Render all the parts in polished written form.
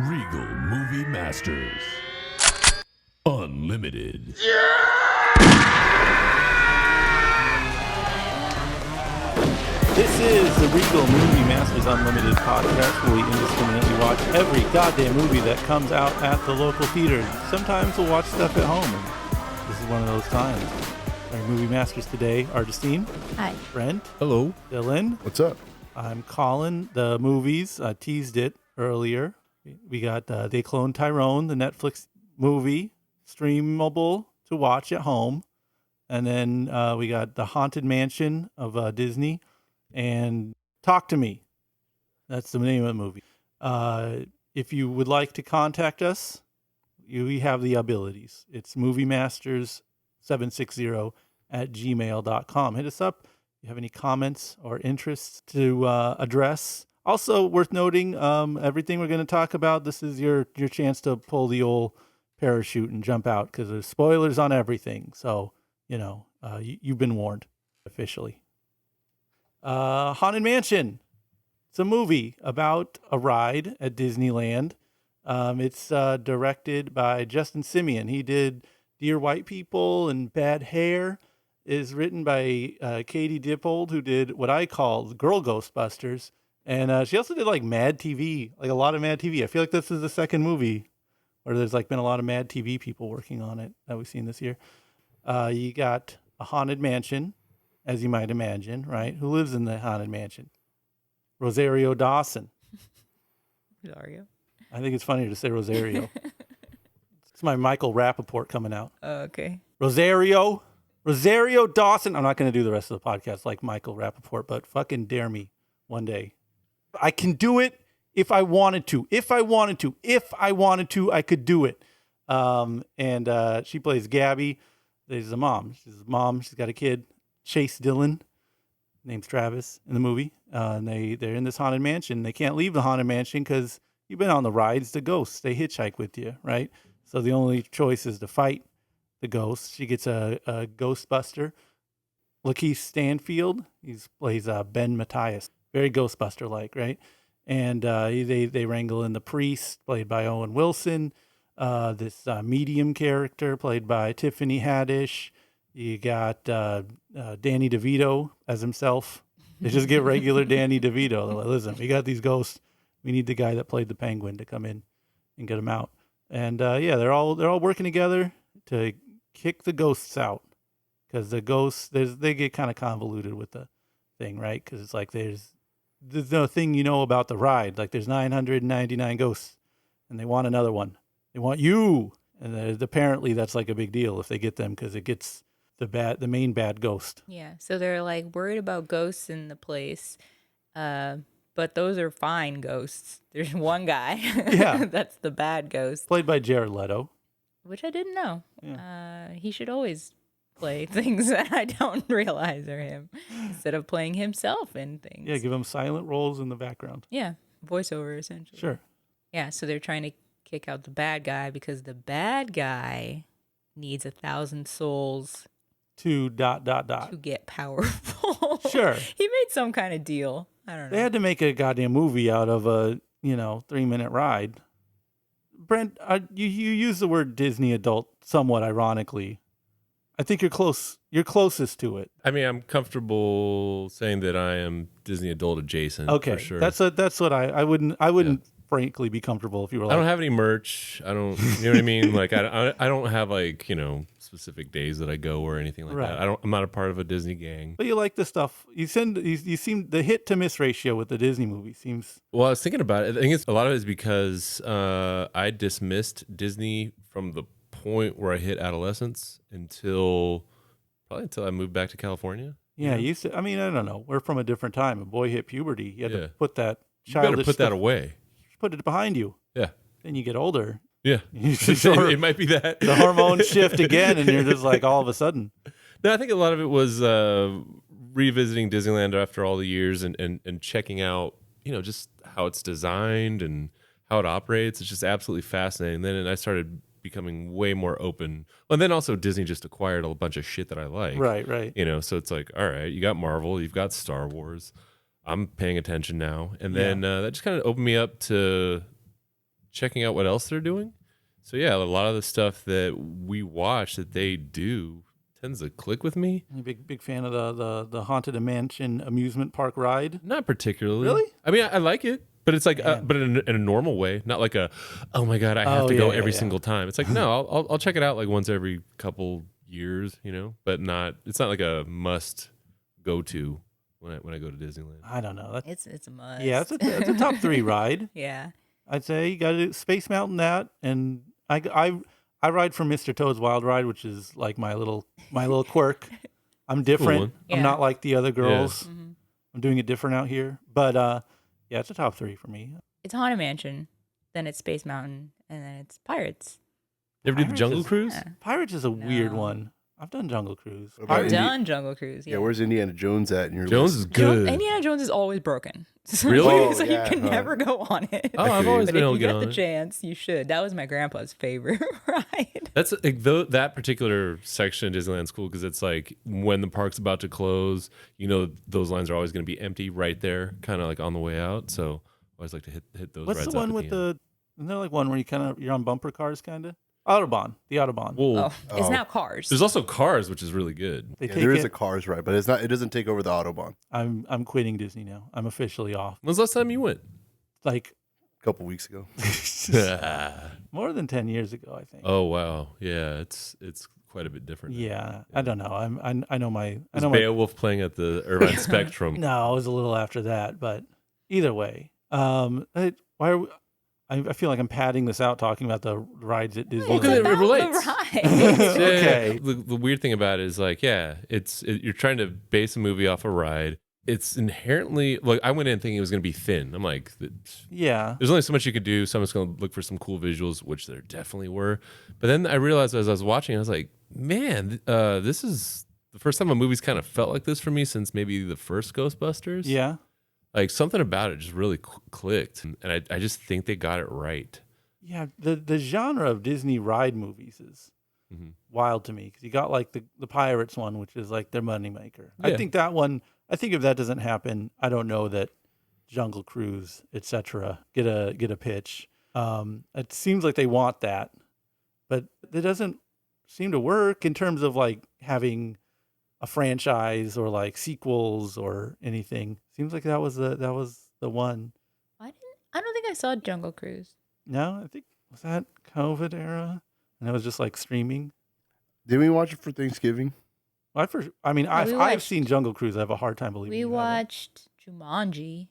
Regal Movie Masters. Unlimited. This is the Regal Movie Masters Unlimited podcast where we indiscriminately watch every goddamn movie that comes out at the local theater. Sometimes we'll watch stuff at home, and this is one of those times. Our movie masters today are Justine. Hi. Brent. Hello. Dylan. What's up? I'm Colin. The movies, teased it earlier. We got They Cloned Tyrone, the Netflix movie, streamable to watch at home. And then we got The Haunted Mansion of Disney and Talk to Me. That's the name of the movie. If you would like to contact us, we have the abilities. It's moviemasters760@gmail.com. Hit us up. If you have any comments or interests to address. Also worth noting, everything we're going to talk about, this is your chance to pull the old parachute and jump out because there's spoilers on everything. So, you've been warned officially. Haunted Mansion. It's a movie about a ride at Disneyland. It's directed by Justin Simien. He did Dear White People and Bad Hair. Is written by Katie Dippold, who did what I call Girl Ghostbusters. And she also did like Mad TV, like a lot of Mad TV. I feel like this is the second movie where there's like been a lot of Mad TV people working on it that we've seen this year. You got a haunted mansion, as you might imagine, right? Who lives in the haunted mansion? Rosario Dawson. Rosario? I think it's funnier to say Rosario. It's my Michael Rappaport coming out. Okay. Rosario Dawson. I'm not going to do the rest of the podcast like Michael Rappaport, but fucking dare me one day. I can do it if I wanted to. If I wanted to, I could do it. And she plays Gabby. There's a mom. She's a mom. She's got a kid, Chase Dillon, name's Travis in the movie. And they're in this haunted mansion. They can't leave the haunted mansion because you've been on the rides. The ghosts, they hitchhike with you, right? So the only choice is to fight the ghost. She gets a Ghostbuster. LaKeith Stanfield. He plays Ben Mathias. Very Ghostbuster-like, right? And they wrangle in the priest, played by Owen Wilson. This medium character, played by Tiffany Hadish. You got Danny DeVito as himself. They just get regular Danny DeVito. They're like, listen, we got these ghosts. We need the guy that played the Penguin to come in and get them out. And they're all working together to kick the ghosts out, because the ghosts they get kind of convoluted with the thing, right? Because it's like there's no thing about the ride. Like there's 999 ghosts, and they want another one. They want you, and apparently that's like a big deal if they get them, because it gets the main bad ghost. Yeah, so they're like worried about ghosts in the place, but those are fine ghosts. There's one guy, Yeah, that's the bad ghost, played by Jared Leto, which I didn't know. Yeah. He should always play things that I don't realize are him instead of playing himself in things. Yeah, give him silent roles in the background. Yeah, voiceover essentially. Sure. Yeah, so they're trying to kick out the bad guy because the bad guy needs 1,000 souls To ... to get powerful. Sure. He made some kind of deal. I don't know. They had to make a goddamn movie out of a 3-minute ride. Brent, you use the word Disney adult somewhat ironically. I think you're close. You're closest to it. I mean, I'm comfortable saying that I am Disney adult adjacent. Okay, for sure. that's what I wouldn't frankly be comfortable if you were like. I don't have any merch. I don't. You know what I mean? Like I don't have like specific days that I go or anything like Right. that. I'm not a part of a Disney gang. But you like the stuff. You seem the hit to miss ratio with the Disney movie seems. Well, I was thinking about it. I think a lot of it is because I dismissed Disney from the point where I hit adolescence until I moved back to California. Yeah, I mean, I don't know. We're from a different time. A boy hit puberty. You had to put that You childish better put that stuff- away. Put it behind you. Yeah. Then you get older. Yeah. It It might be that. The hormones shift again, and you're just like all of a sudden. No, I think a lot of it was revisiting Disneyland after all the years and checking out, just how it's designed and how it operates. It's just absolutely fascinating. Then I started becoming way more open. Well, and then also Disney just acquired a bunch of shit that I like. Right. So it's like, all right, you got Marvel, you've got Star Wars. I'm paying attention now. And then that just kind of opened me up to checking out what else they're doing. So yeah, a lot of the stuff that we watch that they do tends to click with me. I'm a big fan of the Haunted Mansion amusement park ride. Not particularly. Really? I mean, I like it, but it's like, but in a normal way, not like oh my God, I have to go every single time. It's like, no, I'll check it out like once every couple years, but it's not like a must go to when I go to Disneyland. I don't know. It's a must. Yeah, it's a top 3 ride. Yeah. I'd say you got to do Space Mountain that, and I ride for Mr. Toad's Wild Ride, which is like my little quirk. I'm different. Yeah. I'm not like the other girls. Mm-hmm. I'm doing it different out here. But yeah, it's a top 3 for me. It's Haunted Mansion, then it's Space Mountain, and then it's Pirates. You ever do the Pirates Jungle is- Cruise? Yeah. Pirates is a weird No. one. I've done Jungle Cruise. What about I've Indi- done Jungle Cruise. Yeah, where's Indiana Jones at in your Jones list? is good. Indiana Jones is always broken. Really? Oh, so yeah, you can huh. never go on it. Oh, I've always But been if able you to get get on the it. chance, you should. That was my grandpa's favorite ride. That's like that particular section of Disneyland's cool because it's like when the park's about to close, those lines are always going to be empty right there, kind of like on the way out. So I always like to hit those. What's rides the up one at with end. the? Isn't there like one where you're on bumper cars, kind of? Autobahn, the Autobahn. Well, It's now Cars. there's also Cars, which is really good. They Yeah, take there it. is a Cars ride, but it doesn't take over the Autobahn. I'm quitting Disney now. I'm officially off. When's the last time you went? Like A couple weeks ago. more than 10 years ago, I think. Oh wow, yeah, it's quite a bit different. now. Yeah, I don't know. I know my. I Was know my. Beowulf playing at the Irvine Spectrum? No, it was a little after that, but either way, why are we, I feel like I'm padding this out talking about the rides at Disney. Well, 'cause it About relates. the ride. Okay. The weird thing about it is like, you're trying to base a movie off a ride. It's inherently like I went in thinking it was going to be thin. I'm like, Yeah. there's only so much you could do. Someone's going to look for some cool visuals, which there definitely were. But then I realized as I was watching, I was like, man, this is the first time a movie's kind of felt like this for me since maybe the first Ghostbusters. Yeah. Like something about it just really clicked. And I just think they got it right. Yeah. The genre of Disney ride movies is Mhm. wild to me because you got like the Pirates one, which is like their moneymaker. I Yeah. think that one. I think if that doesn't happen, I don't know that Jungle Cruise, etc., get a pitch. It seems like they want that, but it doesn't seem to work in terms of like having a franchise or like sequels or anything. Seems like that was the one. I don't think I saw Jungle Cruise. No, I think was that COVID era, and it was just like streaming. Did we watch it for Thanksgiving? I've we watched- seen Jungle Cruise. I have a hard time believing We you haven't. watched Jumanji.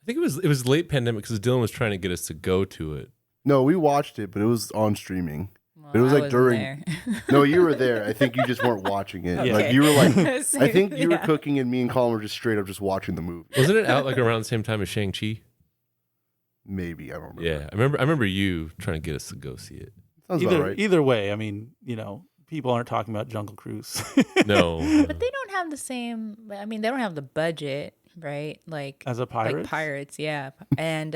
I think it was late pandemic because Dylan was trying to get us to go to it. No, we watched it, but it was on streaming. Well, It was I like wasn't during- there. No, you were there. I think you just weren't watching it. Yeah. Like you were like, Okay. I think you were Yeah. cooking, and me and Colin were just straight up just watching the movie. Wasn't it out like around the same time as Shang-Chi? Maybe I don't remember. Yeah, I remember you trying to get us to go see it. Sounds about right. Either way, I mean, people aren't talking about Jungle Cruise. No, But they don't have the same. I mean, they don't have the budget, right? Like As a pirate? like pirates, yeah. And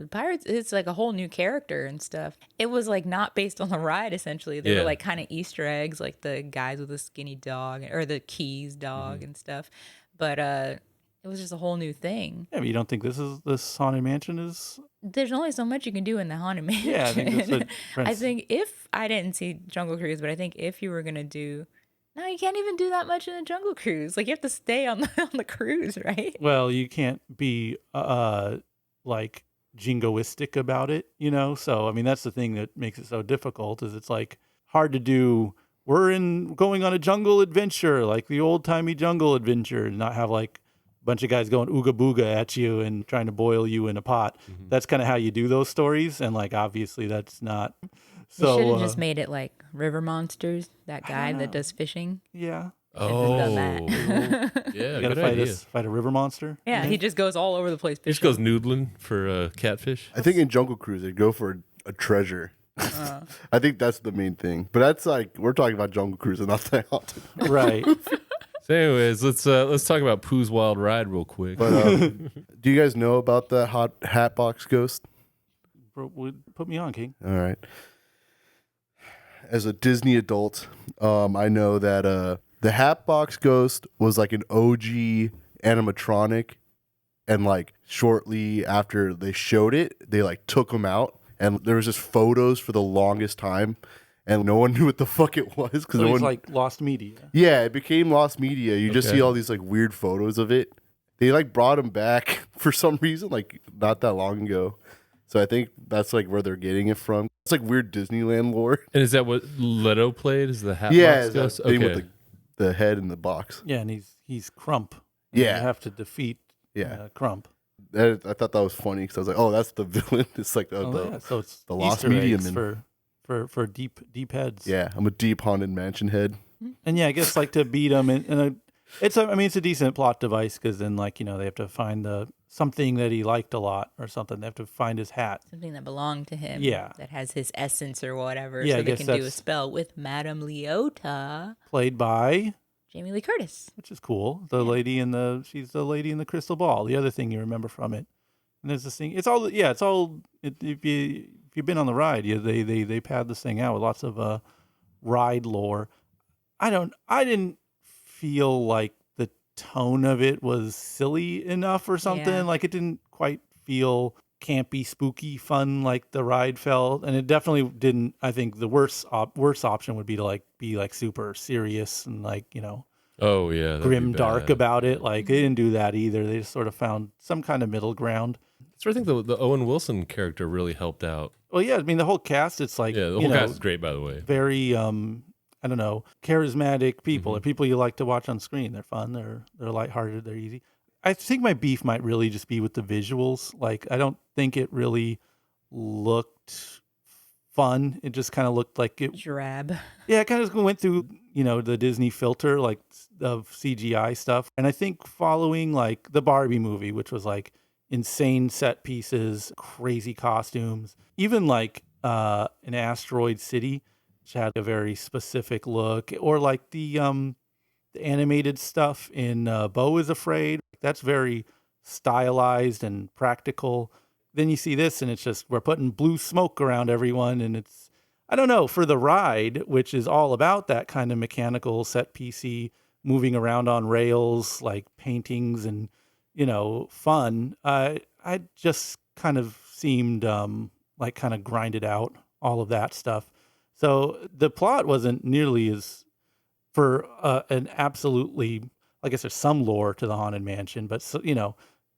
pirates, it's like a whole new character and stuff. It was like not based on the ride. Essentially, they Yeah. were like kind of Easter eggs, like the guys with the skinny dog or the Keys dog Mm-hmm. and stuff. But it was just a whole new thing. Yeah, but you don't think this Haunted Mansion is? There's only so much you can do in the Haunted Mansion. Yeah, I think that's what I Prince- think if I didn't see Jungle Cruise, but I think if you were gonna do, no, you can't even do that much in a Jungle Cruise. Like you have to stay on the cruise, right? Well, you can't be like jingoistic about it, So I mean, that's the thing that makes it so difficult. Is it's like hard to do. We're going on a jungle adventure, like the old timey jungle adventure, and not have like a bunch of guys going ooga booga at you and trying to boil you in a pot. That's kind of how you do those stories, and like obviously that's not. They So should have just made it like River Monsters, that guy don't that know. does fishing. yeah, oh, done that. yeah, you gotta good idea. fight a river monster. Yeah, he just goes all over the place He just fishing. goes noodling for catfish. I think in Jungle Cruise they go for a treasure. I think that's the main thing. But that's like we're talking about Jungle Cruise and not the haunted. Right. So, anyways, let's talk about Pooh's Wild Ride real quick. But do you guys know about the Hatbox Ghost? Put me on, King. All right. As a Disney adult, I know that the Hatbox Ghost was like an OG animatronic, and like shortly after they showed it, they like took him out and there was just photos for the longest time, and no one knew what the fuck it was because So no it's one. like lost media. Yeah, it became lost media. You just Okay. see all these like weird photos of it. They like brought him back for some reason, like not that long ago. So I think that's like where they're getting it from. It's like weird Disneyland lore. And is that what Leto played? Is the hat Yeah, box it's that ghost? thing with the head in the box. Yeah, and he's Crump. And Yeah. you have to defeat Yeah, Crump. I thought that was funny because I was like, oh, that's the villain. It's like So it's the lost Easter medium eggs and- for deep heads. yeah. I'm a deep haunted mansion head. And yeah, I guess like to beat him, it's a decent plot device because then like they have to find something that he liked a lot or something. They have to find his hat. Something that belonged to him. Yeah. That has his essence or whatever. Yeah, I so they guess can do a that's- spell with Madame Leota, Played by, Jamie Lee Curtis. which is cool, she's the lady in the crystal ball. The other thing you remember from it, and there's this thing. If you've been on the ride, they pad this thing out with lots of ride lore. I didn't feel like the tone of it was silly enough or something. Yeah. Like it didn't quite feel campy, spooky, fun like the ride felt, and it definitely didn't. I think the worst option would be to be super serious and Oh yeah, that'd be grim dark bad. about it. Like they didn't do that either. They just sort of found some kind of middle ground. So I think the Owen Wilson character really helped out. Well, yeah, I mean the whole cast. It's like Yeah, the whole cast is great, by the way. very I don't know, charismatic people. Mhm. They're people you like to watch on screen. They're fun. They're lighthearted. They're easy. I think my beef might really just be with the visuals. Like I don't think it really looked fun. It just kind of looked like it. Drab. Yeah, it kind of went through the Disney filter like of CGI stuff. And I think following like the Barbie movie, which was like insane set pieces, crazy costumes, even like an Asteroid City, which had a very specific look, or like the animated stuff in Beau is Afraid. That's very stylized and practical. Then you see this, and it's just we're putting blue smoke around everyone, and it's I don't know for the ride, which is all about that kind of mechanical set piecey, moving around on rails, like paintings and fun. I just kind of seemed like kind of grinded out all of that stuff. So the plot wasn't nearly as for an absolutely, I guess there's some lore to the Haunted Mansion, but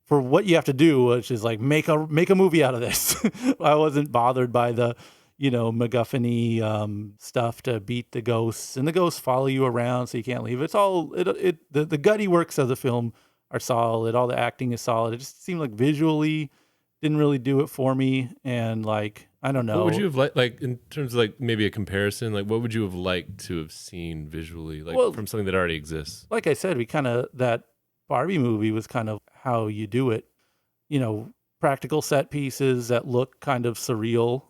for what you have to do, which is like make a movie out of this. I wasn't bothered by the MacGuffin-y stuff to beat the ghosts, and the ghosts follow you around so you can't leave. It's all the gutty works of the film are solid. All the acting is solid. It just seemed like visually didn't really do it for me, and like I don't know. What would you have like in terms of like maybe a comparison? Like what would you have liked to have seen visually, like from something that already exists? Like I said, that Barbie movie was kind of how you do it. Practical set pieces that look kind of surreal,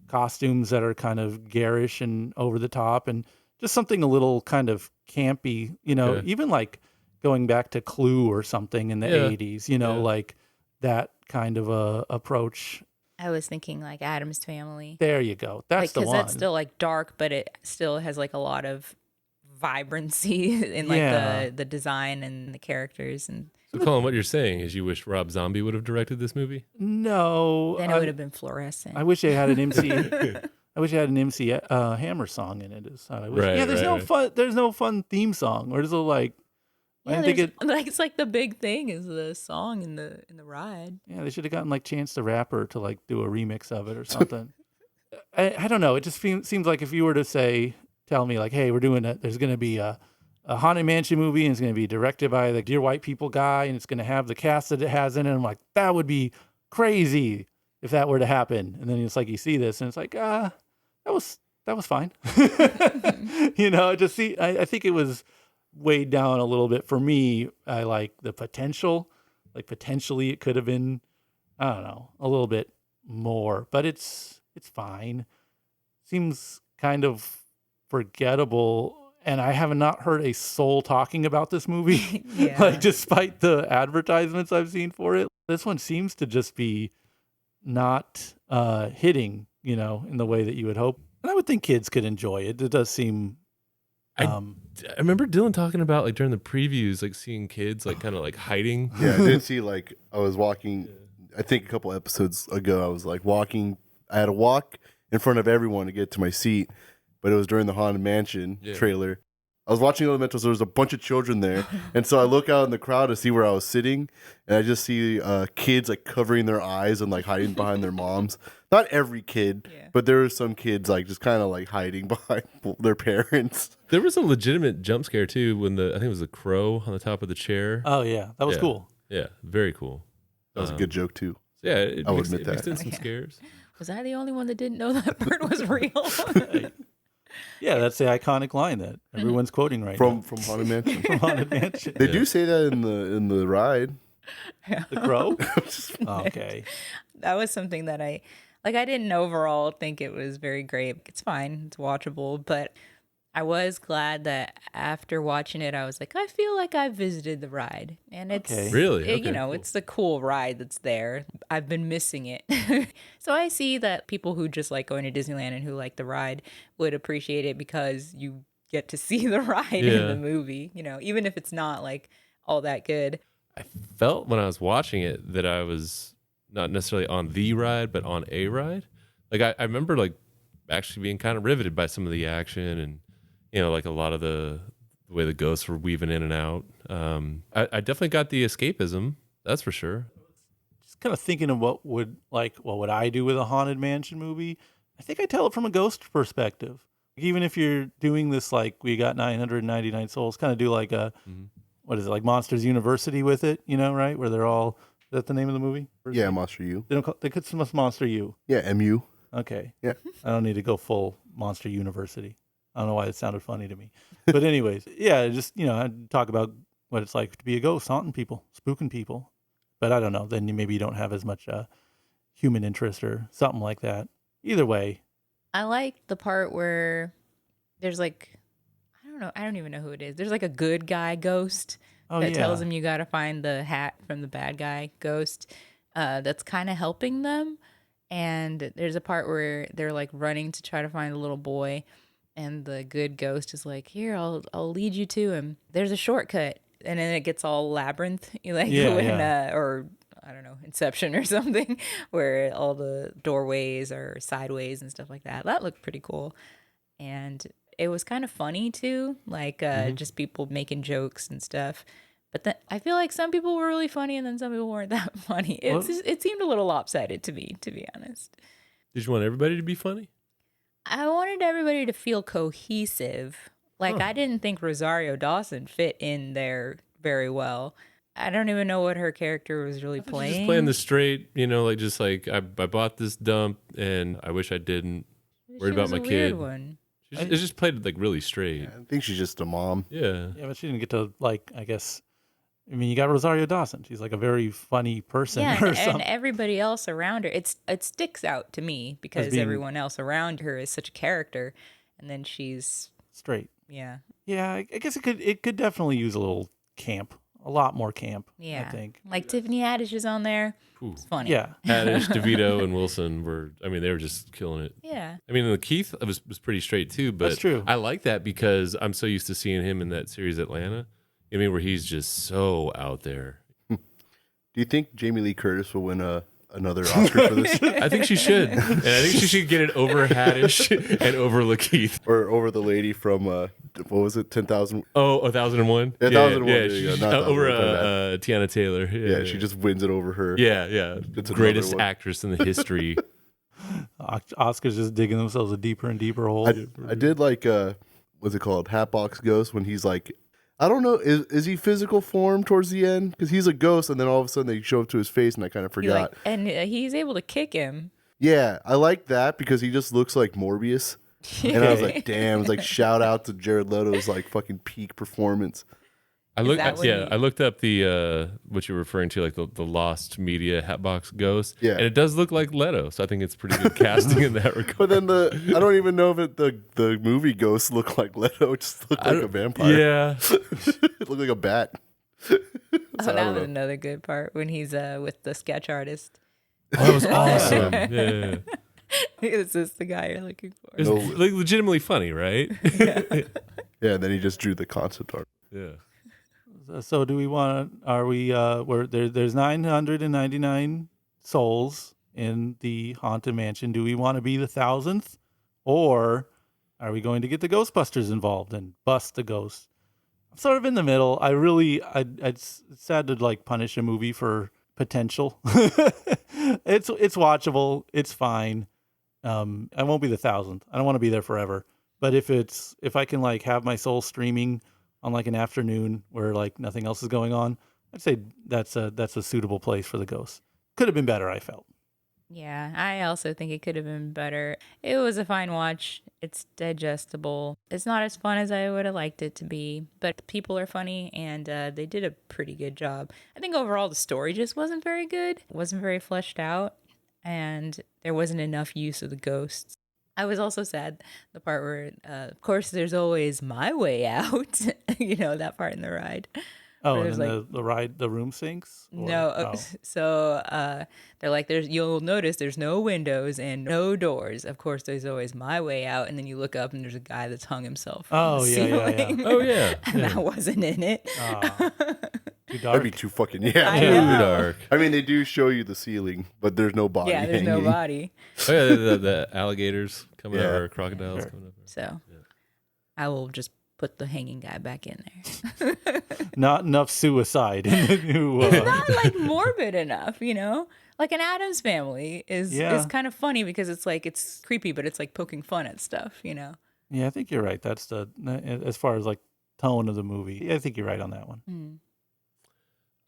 costumes that are kind of garish and over the top, and just something a little kind of campy. Even like going back to Clue or something in the 80s. Like that kind of a approach. I was thinking like Addams Family. There you go. That's the one. Because that's still like dark, but it still has like a lot of vibrancy in like the design and the characters. And So Colin, what you're saying is you wish Rob Zombie would have directed this movie? No. then it would have been fluorescent. I wish it had an MC. I wish it had an MC Hammer song in it. There's no fun theme song. Or is it like? Yeah, it's like the big thing is the song in the ride. Yeah, they should have gotten like Chance the Rapper to like do a remix of it or something. I don't know. It just seems like if you were to tell me like, hey, there's going to be a Haunted Mansion movie and it's going to be directed by the Dear White People guy and it's going to have the cast that it has in it. I'm like, that would be crazy if that were to happen. And then it's like you see this and it's like, that was fine. I think it was weighed down a little bit for me. I like the potential, like potentially it could have been, I don't know, a little bit more, but it's fine. Seems kind of forgettable. And I have not heard a soul talking about this movie, like despite the advertisements I've seen for it. This one seems to just be not hitting, in the way that you would hope. And I would think kids could enjoy it. It does seem. I remember Dylan talking about like during the previews, like seeing kids like kind of like hiding. Yeah, I did see like I was walking. I think a couple episodes ago, I was like walking I had to walk in front of everyone to get to my seat, but it was during the Haunted Mansion trailer. I was watching Elementals. There was a bunch of children there, and so I look out in the crowd to see where I was sitting, and I just see kids like covering their eyes and like hiding behind their moms. Not every kid, but there were some kids like just kind of like hiding behind their parents. There was a legitimate jump scare too when I think it was the crow on the top of the chair. Oh yeah, that was cool. Yeah, very cool. That was a good joke too. Yeah, I would admit that. Mixed in some scares. Was I the only one that didn't know that bird was real? Yeah, that's the iconic line that everyone's quoting right now. From Haunted Mansion. From Haunted Mansion. They do say that in the ride. The crow? Okay. That was something that I didn't overall think it was very great. It's fine. It's watchable. But I was glad that after watching it, I was like, I feel like I visited the ride. And it's really, okay, cool. It's the cool ride that's there. I've been missing it. So I see that people who just like going to Disneyland and who like the ride would appreciate it because you get to see the ride in the movie, even if it's not like all that good. I felt when I was watching it that I was not necessarily on the ride, but on a ride. Like I remember like actually being kind of riveted by some of the action and, like a lot of the way the ghosts were weaving in and out. I definitely got the escapism. That's for sure. Just kind of thinking of what would I do with a Haunted Mansion movie? I think I tell it from a ghost perspective. Even if you're doing this, like we got 999 souls, kind of do like a, what is it, like Monsters University with it, right? Where they're all, is that the name of the movie? Yeah, Monster U. They could Monster U. Yeah, MU. Okay. Yeah. I don't need to go full Monster University. I don't know why it sounded funny to me. But anyways, yeah, just, I'd talk about what it's like to be a ghost, haunting people, spooking people. But I don't know, then maybe you don't have as much human interest or something like that. Either way. I like the part where there's like, I don't even know who it is. There's like a good guy ghost that tells him you got to find the hat from the bad guy ghost that's kind of helping them. And there's a part where they're like running to try to find a little boy. And the good ghost is like, here, I'll lead you to him. There's a shortcut. And then it gets all labyrinth, or I don't know, Inception or something, where all the doorways are sideways and stuff like that. That looked pretty cool. And it was kind of funny too, like just people making jokes and stuff. But then I feel like some people were really funny and then some people weren't that funny. It seemed a little lopsided to me, to be honest. Did you want everybody to be funny? I wanted everybody to feel cohesive. Like, I didn't think Rosario Dawson fit in there very well. I don't even know what her character was really playing. Just playing the straight, I bought this dump and I wish I didn't. Worried about my kid. One. It's just played like really straight. Yeah, I think she's just a mom. Yeah. Yeah, but she didn't get to you got Rosario Dawson. She's like a very funny person. Yeah, or something. And everybody else around her, it sticks out to me because everyone else around her is such a character, and then she's straight. Yeah. Yeah, I guess it could definitely use a little camp, a lot more camp. Yeah, I think like Tiffany Hadish is on there. Ooh. It's funny. Yeah, Hadish, DeVito, and Wilson they were just killing it. Yeah. LaKeith was pretty straight too, but that's true. I like that because I'm so used to seeing him in that series Atlanta. Where he's just so out there. Do you think Jamie Lee Curtis will win another Oscar for this? I think she should. And I think she should get it over Hadish and over LaKeith. Or over the lady from, what was it, 10,000? Oh, 1001? 1001. Yeah, over Tiana Taylor. Yeah, she just wins it over her. Yeah. It's greatest actress in the history. Oscars just digging themselves a deeper and deeper hole. I did like, what's it called? Hatbox Ghost, when he's like, I don't know, is he physical form towards the end? Because he's a ghost, and then all of a sudden they show up to his face, and I kind of forgot. And he's able to kick him. Yeah, I like that because he just looks like Morbius. And I was like, damn, it's like shout out to Jared Leto's like fucking peak performance. I looked up the what you're referring to, like the lost media Hatbox Ghost. Yeah. And it does look like Leto, so I think it's pretty good casting in that regard. But then I don't even know if the movie ghosts look like Leto, it just looked like a vampire. Yeah. It looked like a bat. That was another good part when he's with the sketch artist. Oh, that was awesome. Yeah. Is this the guy you're looking for? It was like legitimately funny, right? Yeah, and then he just drew the concept art. Yeah. So do we want? Are we? There's 999 souls. in the Haunted Mansion. Do we want to be the 1000th? Or are we going to get the Ghostbusters involved and bust the ghosts? I'm sort of in the middle. It's sad to like punish a movie for potential. It's watchable. It's fine. I won't be the 1000th. I don't want to be there forever. But if I can like have my soul streaming on like an afternoon where like nothing else is going on, I'd say that's a suitable place for the ghosts. Could have been better, I felt. Yeah, I also think it could have been better. It was a fine watch. It's digestible. It's not as fun as I would have liked it to be, but the people are funny and they did a pretty good job. I think overall the story just wasn't very good. It wasn't very fleshed out, and there wasn't enough use of the ghosts. I was also sad the part where, of course, there's always my way out. That part in the ride. Oh, and then the ride, the room sinks? No. So they're like, you'll notice there's no windows and no doors. Of course, there's always my way out. And then you look up and there's a guy that's hung himself. Oh, yeah. Oh, yeah. And that wasn't in it. Too dark. That'd be too fucking, Too dark. I mean, they do show you the ceiling, but there's no body. Yeah, there's hanging. no body. Oh, yeah, the alligators coming up, or crocodiles coming up. So I will just put the hanging guy back in there. Not enough suicide in the new. It's not like morbid enough, Like an Addams Family is kind of funny because it's creepy, but it's like poking fun at stuff, Yeah, I think you're right. That's as far as like tone of the movie. Yeah, I think you're right on that one. Mm.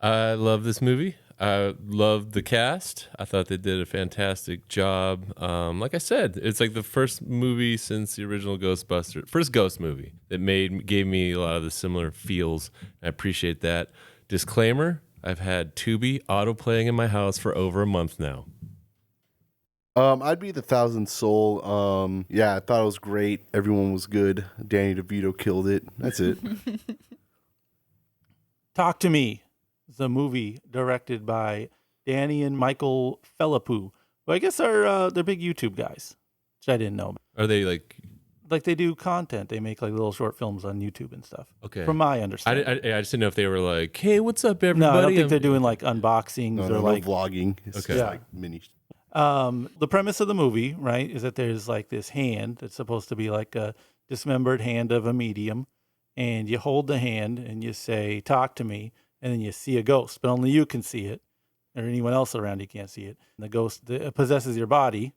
I love this movie. I love the cast. I thought they did a fantastic job. Like I said, it's like the first movie since the original Ghostbusters, first ghost movie that gave me a lot of the similar feels. I appreciate that. Disclaimer, I've had Tubi auto-playing in my house for over a month now. I'd be the 1000th soul. Yeah, I thought it was great. Everyone was good. Danny DeVito killed it. That's it. Talk to Me. It's a movie directed by Danny and Michael Philippou, who I guess are they're big YouTube guys, which I didn't know. Are they like they do content? They make like little short films on YouTube and stuff. Okay, from my understanding, I just didn't know if they were like, "Hey, what's up, everybody?" No, I don't think they're doing like unboxings or like vlogging. It's just like mini. The premise of the movie, right, is that there's like this hand that's supposed to be like a dismembered hand of a medium, and you hold the hand and you say, "Talk to me." And then you see a ghost, but only you can see it, or anyone else around you can't see it. And the ghost possesses your body,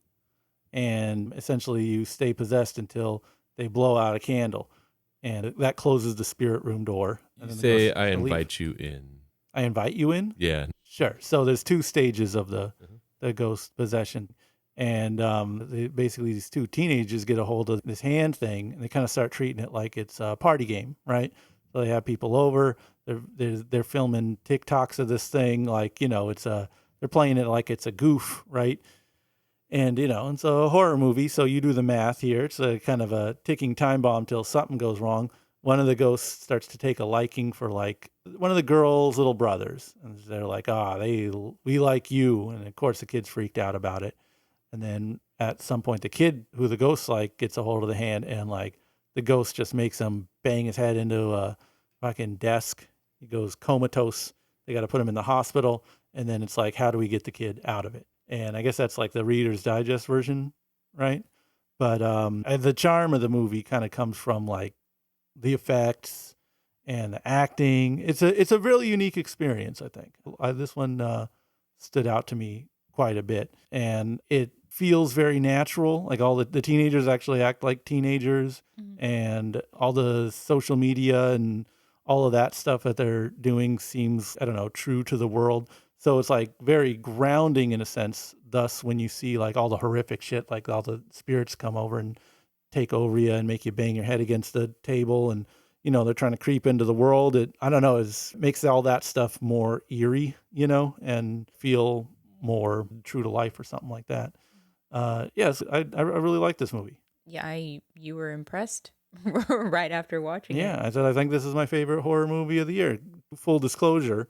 and essentially you stay possessed until they blow out a candle, and that closes the spirit room door. You say, "I invite you in." I invite you in? Yeah. Sure. So there's two stages of the ghost possession, and basically these two teenagers get a hold of this hand thing, and they kind of start treating it like it's a party game, right? So they have people over. They're filming TikToks of this thing, like they're playing it like it's a goof, right? And it's a horror movie, so you do the math here. It's a kind of a ticking time bomb till something goes wrong. One of the ghosts starts to take a liking for like one of the girls' little brothers, and they're like, we like you, and of course the kid's freaked out about it. And then at some point, the kid who the ghost like gets a hold of the hand, and like the ghost just makes him bang his head into a fucking desk. He goes comatose. They got to put him in the hospital. And then it's like, how do we get the kid out of it? And I guess that's like the Reader's Digest version, right? But the charm of the movie kind of comes from like the effects and the acting. It's a really unique experience, I think. This one stood out to me quite a bit. And it feels very natural. Like all the teenagers actually act like teenagers, and all the social media and all of that stuff that they're doing seems, I don't know, true to the world. So it's like very grounding in a sense. Thus, when you see like all the horrific shit, like all the spirits come over and take over you and make you bang your head against the table, and they're trying to creep into the world. I don't know, makes all that stuff more eerie, and feel more true to life or something like that. Yes, I really like this movie. Yeah, you were impressed right after watching it. Yeah, I said I think this is my favorite horror movie of the year. Full disclosure,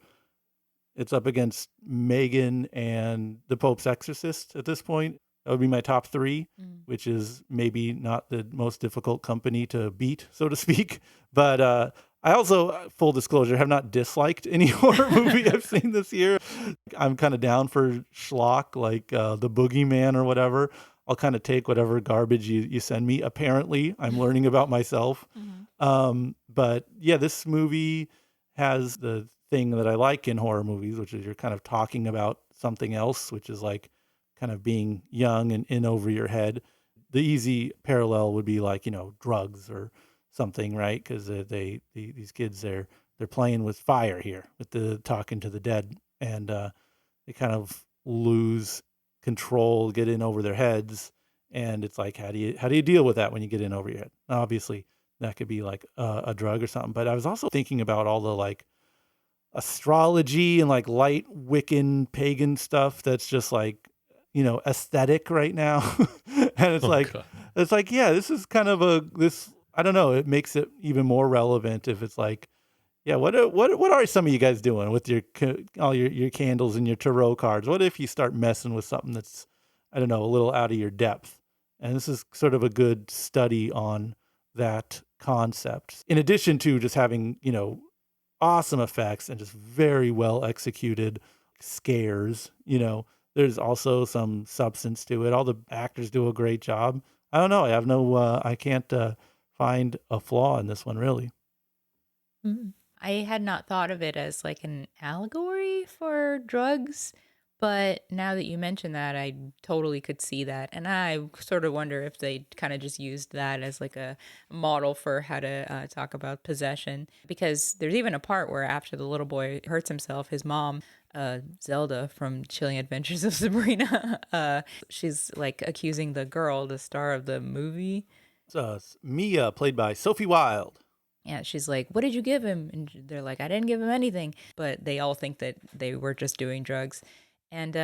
it's up against Megan and The Pope's Exorcist at this point. That would be my top three, which is maybe not the most difficult company to beat, so to speak. But I also, full disclosure, have not disliked any horror movie I've seen this year. I'm kind of down for schlock, like The Boogeyman or whatever. I'll kind of take whatever garbage you send me. Apparently, I'm learning about myself. But yeah, this movie has the thing that I like in horror movies, which is you're kind of talking about something else, which is like kind of being young and in over your head. The easy parallel would be like, drugs or something, right? Because these kids, they're playing with fire here with the talking to the dead, and they kind of lose control, get in over their heads, and it's like, how do you deal with that when you get in over your head? Obviously, that could be like a drug or something. But I was also thinking about all the like astrology and like light Wiccan pagan stuff that's just like, aesthetic right now. And it's God. This is kind of I don't know, it makes it even more relevant if it's like, yeah, what are some of you guys doing with all your candles and your tarot cards? What if you start messing with something that's, I don't know, a little out of your depth? And this is sort of a good study on that concept. In addition to just having, awesome effects and just very well executed scares, there's also some substance to it. All the actors do a great job. I don't know. I can't find a flaw in this one, really. I had not thought of it as like an allegory for drugs, but now that you mention that, I totally could see that. And I sort of wonder if they kind of just used that as like a model for how to talk about possession. Because there's even a part where after the little boy hurts himself, his mom, Zelda from Chilling Adventures of Sabrina, she's like accusing the girl, the star of the movie. It's Mia, played by Sophie Wilde. Yeah, she's like, what did you give him? And they're like, I didn't give him anything. But they all think that they were just doing drugs. And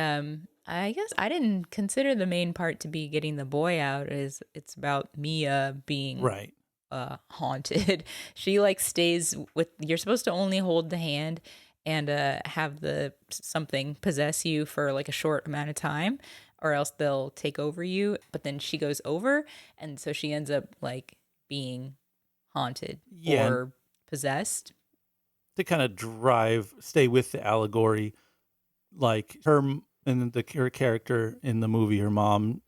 I guess I didn't consider the main part to be getting the boy out. It's about Mia being right. Haunted. She like stays with, you're supposed to only hold the hand and have something possess you for like a short amount of time, or else they'll take over you. But then she goes over, and so she ends up like being haunted or possessed. To kind of stay with the allegory, like her character in the movie, her mom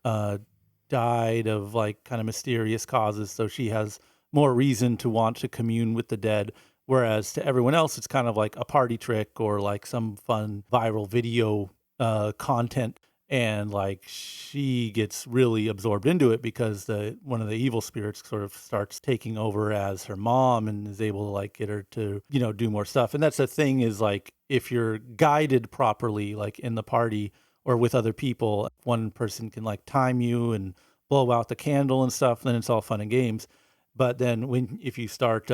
died of like kind of mysterious causes, so she has more reason to want to commune with the dead. Whereas to everyone else, it's kind of like a party trick or like some fun viral video content. And like she gets really absorbed into it because one of the evil spirits sort of starts taking over as her mom and is able to like get her to, do more stuff. And that's the thing, is like, if you're guided properly, like in the party or with other people, one person can like time you and blow out the candle and stuff, then it's all fun and games. But then if you start,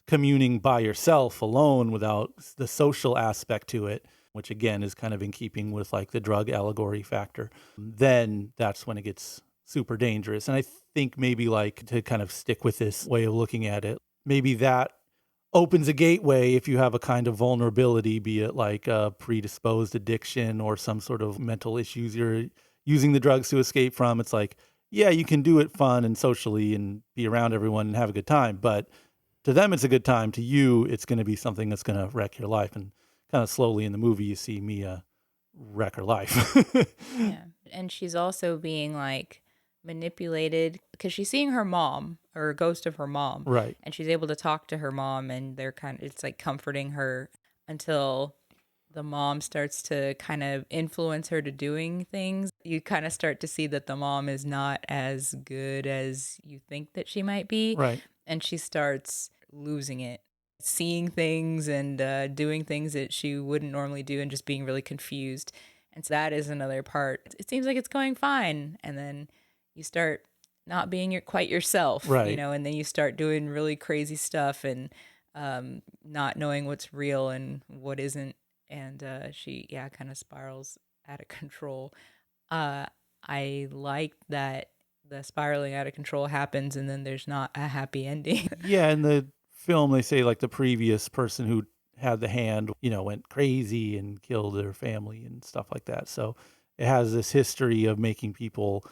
communing by yourself alone without the social aspect to it, which again is kind of in keeping with like the drug allegory factor, then that's when it gets super dangerous. And I think maybe like to kind of stick with this way of looking at it, maybe that opens a gateway if you have a kind of vulnerability, be it like a predisposed addiction or some sort of mental issues you're using the drugs to escape from. It's like, yeah, you can do it fun and socially and be around everyone and have a good time, but to them it's a good time. To you, it's going to be something that's going to wreck your life. And kind of slowly in the movie, you see Mia wreck her life. Yeah. And she's also being like manipulated because she's seeing her mom, or a ghost of her mom. Right. And she's able to talk to her mom, and it's like comforting her until the mom starts to kind of influence her to doing things. You kind of start to see that the mom is not as good as you think that she might be. Right. And she starts losing it, seeing things and doing things that she wouldn't normally do, and just being really confused. And so that is another part. It seems like it's going fine, and then you start not being quite yourself, right. And then you start doing really crazy stuff and not knowing what's real and what isn't. And she kind of spirals out of control. I like that the spiraling out of control happens and then there's not a happy ending. Yeah, in the film they say like the previous person who had the hand, went crazy and killed their family and stuff like that. So it has this history of making people,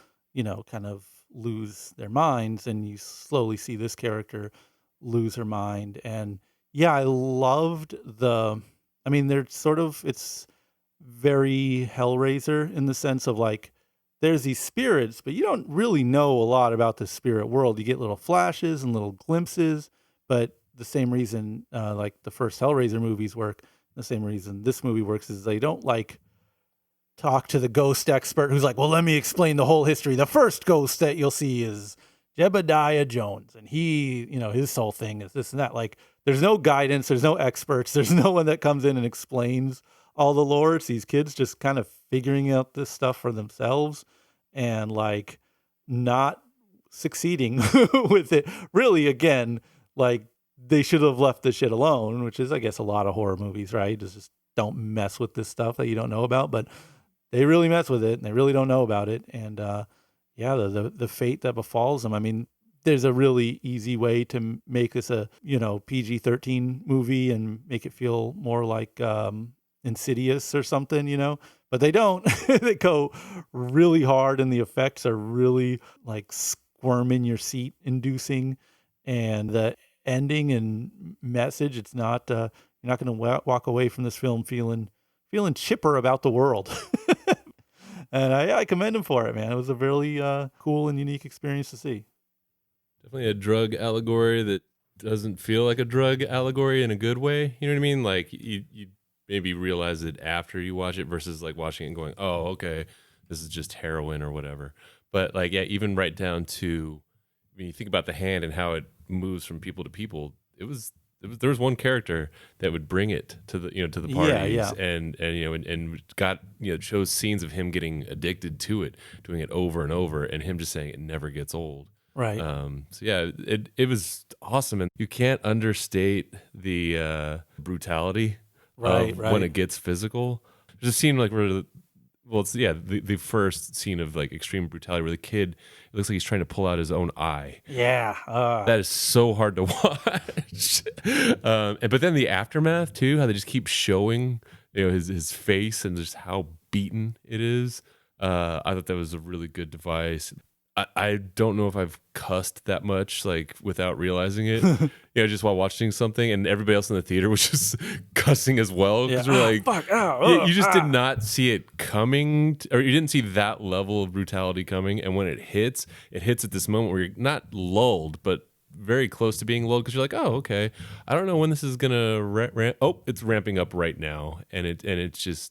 kind of lose their minds, and you slowly see this character lose her mind. And yeah, I loved it's very Hellraiser in the sense of like, there's these spirits, but you don't really know a lot about the spirit world. You get little flashes and little glimpses, but the same reason like the first Hellraiser movies work, the same reason this movie works is they don't like talk to the ghost expert who's like, well, let me explain the whole history. The first ghost that you'll see is Jebediah Jones, and he, his whole thing is this and that. Like, there's no guidance, there's no experts, there's no one that comes in and explains all the lore. It's these kids just kind of figuring out this stuff for themselves and like not succeeding with it. Really, again, like they should have left the shit alone, which is, I guess, a lot of horror movies, right? Just don't mess with this stuff that you don't know about. But they really mess with it and they really don't know about it. And the fate that befalls them. I mean, there's a really easy way to make this a, PG-13 movie and make it feel more like Insidious or something, but they don't. They go really hard and the effects are really like squirm in your seat inducing, and the ending and message, it's not you're not going to walk away from this film feeling chipper about the world. And I commend him for it, man. It was a really cool and unique experience to see. Definitely a drug allegory that doesn't feel like a drug allegory in a good way. You know what I mean? Like you maybe realize it after you watch it versus like watching it and going, oh, okay, this is just heroin or whatever. But like, yeah, even right down to when you think about the hand and how it moves from people to people, there was one character that would bring it to the to the parties, and got shows scenes of him getting addicted to it, doing it over and over, and him just saying it never gets old. Right. So yeah, it was awesome, and you can't understate the brutality of when it gets physical. There's a scene like where the first scene of like extreme brutality where the kid, it looks like he's trying to pull out his own eye. Yeah. That is so hard to watch. But then the aftermath too, how they just keep showing his face and just how beaten it is. I thought that was a really good device. I don't know if I've cussed that much, like without realizing it, just while watching something, and everybody else in the theater was just cussing as well. Because we're like, fuck, you just did not see it coming, or you didn't see that level of brutality coming. And when it hits at this moment where you're not lulled, but very close to being lulled, because you're like, oh, okay, I don't know when this is gonna ramp. Oh, it's ramping up right now, and it's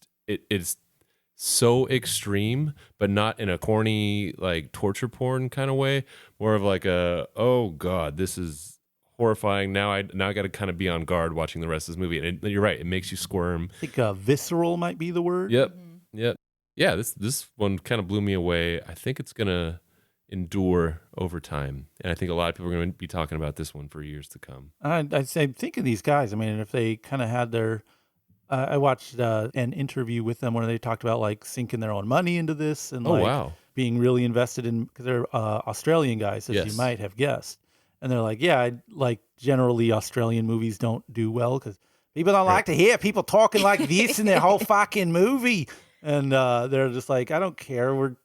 so extreme, but not in a corny like torture porn kind of way. More of like oh god, this is horrifying. Now I got to kind of be on guard watching the rest of this movie. And you're right, it makes you squirm. I think visceral might be the word. Yep. Yeah. This one kind of blew me away. I think it's gonna endure over time, and I think a lot of people are going to be talking about this one for years to come. I'd say, think of these guys. I mean, if they kind of had their I watched an interview with them where they talked about like sinking their own money into this and being really invested in, because they're Australian guys, as you might have guessed. And they're like, generally Australian movies don't do well because people don't like to hear people talking like this in their whole fucking movie. And they're just like, I don't care. Well,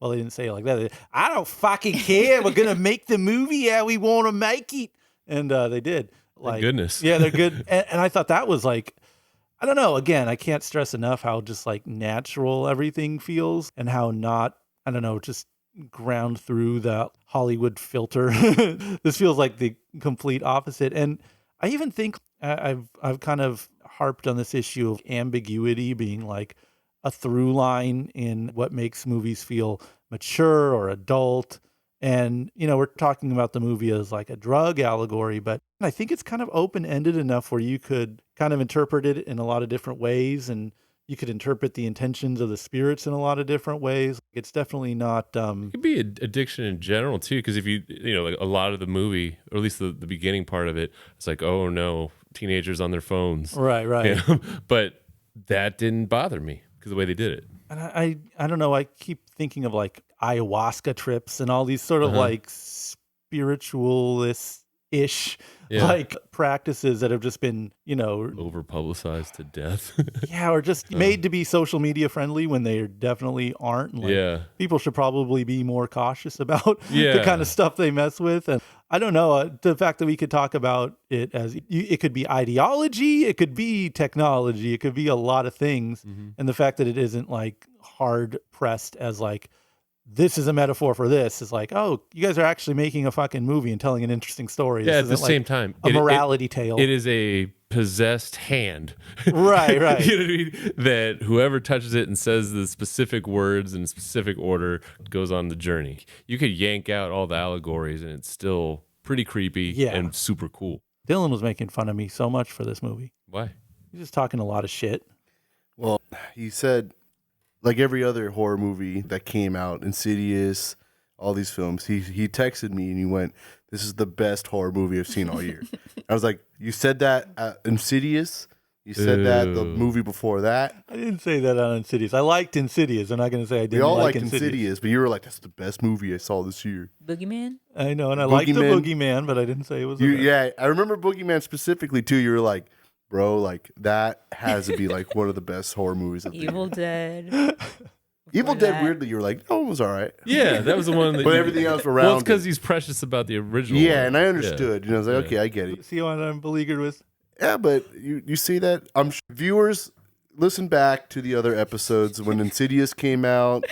they didn't say it like that. I don't fucking care. We're going to make the movie how we want to make it. And they did. Like, goodness. Yeah, they're good. And I thought that was like, I don't know. Again, I can't stress enough how just like natural everything feels and how not, I don't know, just ground through the Hollywood filter. This feels like the complete opposite. And I even think I've kind of harped on this issue of ambiguity being like a through line in what makes movies feel mature or adult. And, we're talking about the movie as like a drug allegory, but I think it's kind of open-ended enough where you could kind of interpret it in a lot of different ways, and you could interpret the intentions of the spirits in a lot of different ways. It's definitely not... It could be addiction in general, too, because if like a lot of the movie, or at least the beginning part of it, it's like, oh, no, teenagers on their phones. Right. But that didn't bother me because of the way they did it. And I don't know, I keep thinking of like ayahuasca trips and all these sort of like spiritualist ish like practices that have just been, over publicized to death. yeah, or just made to be social media friendly when they definitely aren't. And, people should probably be more cautious about the kind of stuff they mess with. And I don't know, the fact that we could talk about it as it could be ideology, it could be technology, it could be a lot of things. And the fact that it isn't like hard pressed as like, this is a metaphor for this is like, oh, you guys are actually making a fucking movie and telling an interesting story. Yeah, this at the same time, a morality tale. It is a possessed hand. Right. You know what I mean? That whoever touches it and says the specific words in specific order goes on the journey. You could yank out all the allegories and it's still pretty creepy and super cool. Dylan was making fun of me so much for this movie. Why? He's just talking a lot of shit. Well, he said, like every other horror movie that came out, Insidious, all these films, he texted me and he went, "This is the best horror movie I've seen all year." I was like, "You said that at Insidious? You said that the movie before that?" I didn't say that on Insidious. I liked Insidious. I'm not going to say I didn't We all like liked Insidious, but you were like, "That's the best movie I saw this year." Boogeyman? I know, and I liked the Boogeyman, but I didn't say it was Yeah, I remember Boogeyman specifically too. You were like, "Bro, like that has to be like one of the best horror movies of the year." Evil Dead. Evil Dead, weirdly, you were like, "Oh, it was all right." Yeah, that was the one that But everything else around Well, it's because he's precious about the original Yeah, one. and I understood. I was like, okay, I get it. See what I'm beleaguered with? Yeah, but you see that? I'm sure viewers listen back to the other episodes when Insidious came out.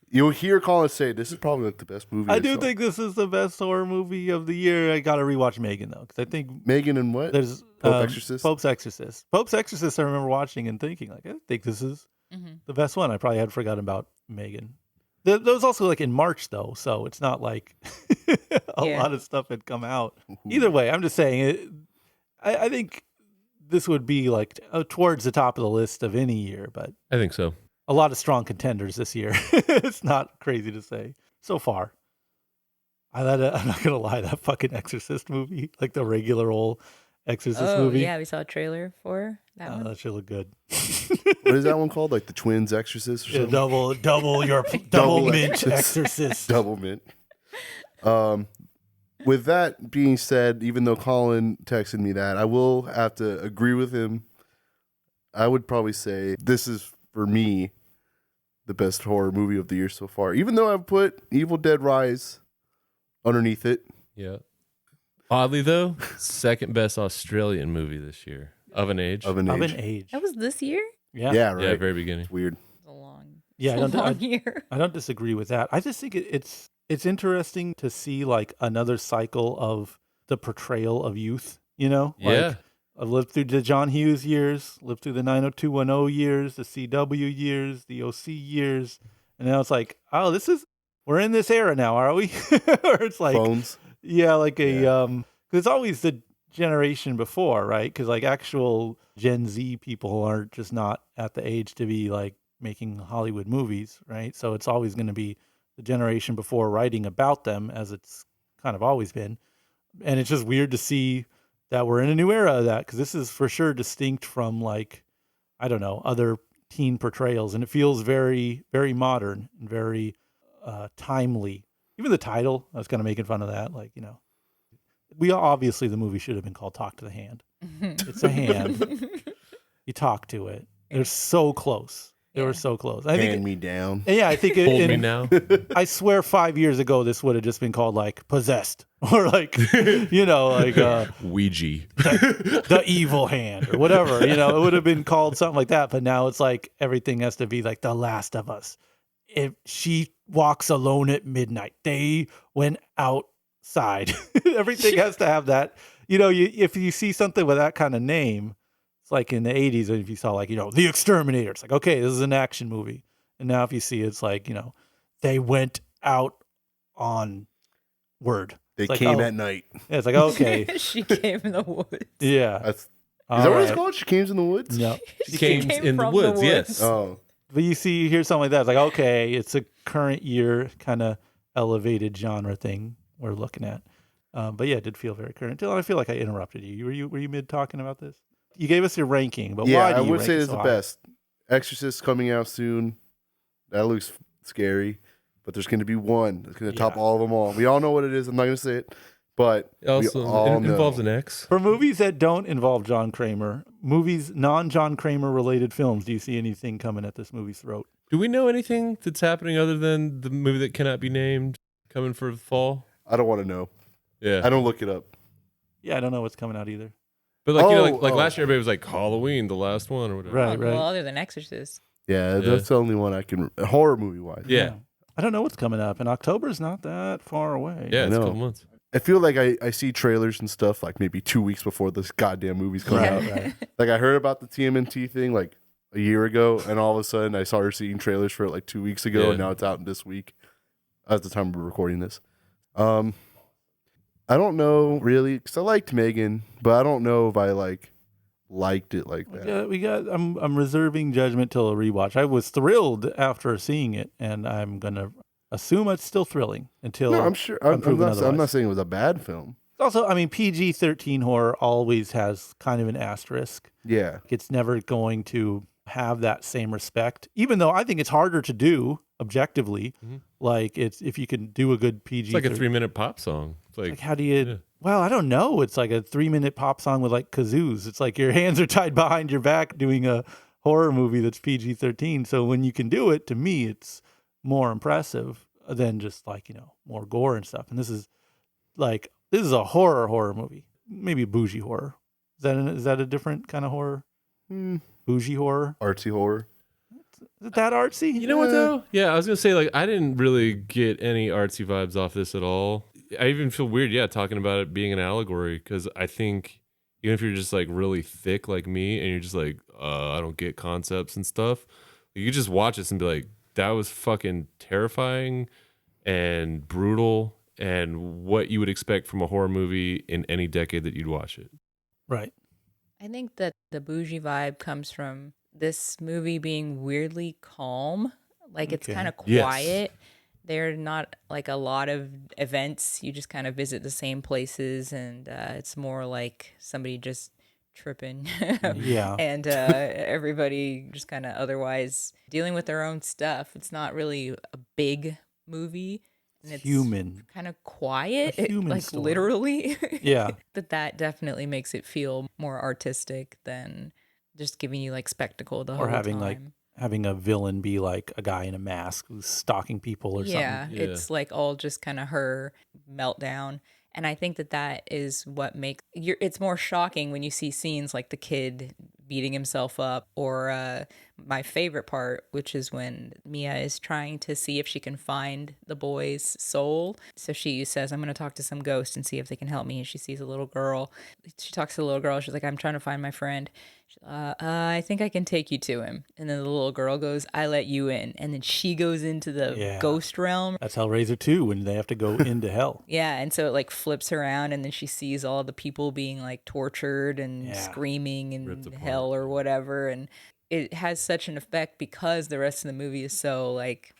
You'll hear Colin say, "This is probably like the best movie." I do think this is the best horror movie of the year. I got to rewatch Megan though, because I think Megan and what? There's Pope Exorcist. Pope's Exorcist. Pope's Exorcist. I remember watching and thinking like, I think this is the best one. I probably had forgotten about Megan. That was also like in March though, so it's not like a lot of stuff had come out. Either way, I'm just saying I think this would be like towards the top of the list of any year, but I think so. a lot of strong contenders this year. It's not crazy to say so far. I'm not gonna lie, that fucking Exorcist movie, like the regular old Exorcist movie. Yeah, we saw a trailer for that one. That should look good. What is that one called? Like the Twins Exorcist or something? Double mint Exorcist. Double mint. With that being said, even though Colin texted me that, I will have to agree with him. I would probably say this is, for me, the best horror movie of the year so far. Even though I've put Evil Dead Rise underneath it. Yeah. Oddly, though, second best Australian movie this year. Of an Age. Of an Age. That was this year? Yeah, right. Yeah, very beginning. Weird. It's a long, year. I don't disagree with that. I just think it's interesting to see like another cycle of the portrayal of youth, Yeah. Like, I've lived through the John Hughes years, lived through the 90210 years, the CW years, the OC years, and now it's like, oh, we're in this era now, are we? Or it's like Phones. Yeah, like because it's always the generation before, right? Because like actual Gen Z people are just not at the age to be like making Hollywood movies, right? So it's always going to be the generation before writing about them, as it's kind of always been. And it's just weird to see that we're in a new era of that, because this is for sure distinct from like, I don't know, other teen portrayals. And it feels very, very modern and very timely. Even the title, I was kind of making fun of that. Like, obviously the movie should have been called Talk to the Hand. It's a hand. You talk to it. They're so close. They were so close. Hand me down. Yeah, I think Hold me now. I swear 5 years ago, this would have just been called like Possessed or like, like Ouija. the evil hand or whatever, it would have been called something like that. But now it's like everything has to be like The Last of Us. If she walks alone at midnight, they went outside. Everything has to have that. If you see something with that kind of name, it's like in the 80s, if you saw like, The Exterminator, it's like, okay, this is an action movie. And now if you see it's like, they went out on word. They like, came at night. Yeah, it's like, okay. She came in the woods. Yeah. Is that what it's called? She came in the woods? No. She came in the woods, yes. Oh. But you hear something like that, it's like, okay, it's a current year kind of elevated genre thing we're looking at. But yeah, it did feel very current. Dylan, I feel like I interrupted you. Were you mid talking about this? You gave us your ranking, but why do you I would rank say it it's so the high? best. Exorcist coming out soon. That looks scary, but there's going to be one that's going to top all of them all. We all know what it is. I'm not going to say it. but It also we all know. involves an X. For movies that don't involve John Kramer, non-John Kramer related films, do you see anything coming at this movie's throat? Do we know anything that's happening other than the movie that cannot be named coming for the fall? I don't want to know. Yeah. I don't look it up. Yeah, I don't know what's coming out either. But like last year, everybody was like Halloween, the last one or whatever. Right. Well, other than Exorcist. Yeah, that's the only one I can horror movie wise. Yeah. I don't know what's coming up, and October's not that far away. Yeah, it's a couple months. I feel like I see trailers and stuff like maybe 2 weeks before this goddamn movie's coming out. Right. Like I heard about the TMNT thing like a year ago, and all of a sudden I started seeing trailers for it like 2 weeks ago, and now it's out this week. At the time we're recording this, I don't know really because I liked Megan, but I don't know if I liked it like that. I'm reserving judgment till a rewatch. I was thrilled after seeing it, and I'm gonna assume it's still thrilling until. No, I'm sure. I'm not saying it was a bad film. Also, I mean, PG-13 horror always has kind of an asterisk. Yeah, It's never going to have that same respect, even though I think it's harder to do objectively. Mhm. Like it's if you can do a good PG. It's like a 3-minute pop song. It's Like how do you? Yeah. Well, I don't know. It's like a 3-minute pop song with like kazoos. It's like your hands are tied behind your back doing a horror movie that's PG-13. So when you can do it, to me, it's more impressive than just like, more gore and stuff. And this is a horror movie, maybe bougie horror. Is that a different kind of horror? Bougie horror? artsy horror. Is it that artsy? You know what though? Yeah, I was gonna say I didn't really get any artsy vibes off this at all. I even feel weird, talking about it being an allegory because I think even if you're just like really thick like me and you're just like I don't get concepts and stuff, you could just watch this and be like, that was fucking terrifying and brutal and what you would expect from a horror movie in any decade that you'd watch it. Right. I think that the bougie vibe comes from this movie being weirdly calm. Like it's kind of Yes. quiet. There are not like a lot of events. You just kind of visit the same places, and it's more like somebody just tripping. Yeah. And everybody just kind of otherwise dealing with their own stuff. It's not really a big movie. And it's human. kind of quiet, A human like story. literally. Yeah. But that definitely makes it feel more artistic than just giving you like spectacle the whole Or having time. like having a villain be like a guy in a mask who's stalking people or something. Yeah, it's like all just kind of her meltdown. And I think that is what makes it's more shocking when you see scenes like the kid beating himself up, or my favorite part, which is when Mia is trying to see if she can find the boy's soul. So she says, I'm going to talk to some ghost and see if they can help me. And she sees a little girl. She talks to the little girl. She's like, I'm trying to find my friend. I think I can take you to him. And then the little girl goes, I let you in. And then she goes into the ghost realm. That's Hellraiser 2 when they have to go into hell. Yeah, and so it like flips around, and then she sees all the people being like tortured and screaming in hell or whatever. And it has such an effect because the rest of the movie is so like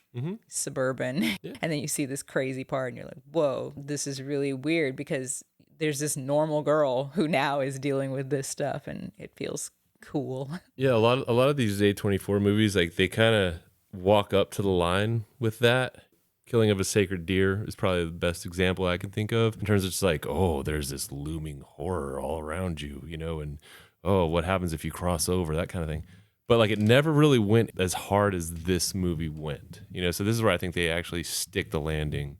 suburban. Yeah. And then you see this crazy part and you're like, whoa, this is really weird because there's this normal girl who now is dealing with this stuff, and it feels cool. Yeah, a lot of these A24 movies, like they kind of walk up to the line with that. Killing of a Sacred Deer is probably the best example I can think of in terms of just like, oh, there's this looming horror all around you, and oh, what happens if you cross over, that kind of thing. But like it never really went as hard as this movie went, so this is where I think they actually stick the landing.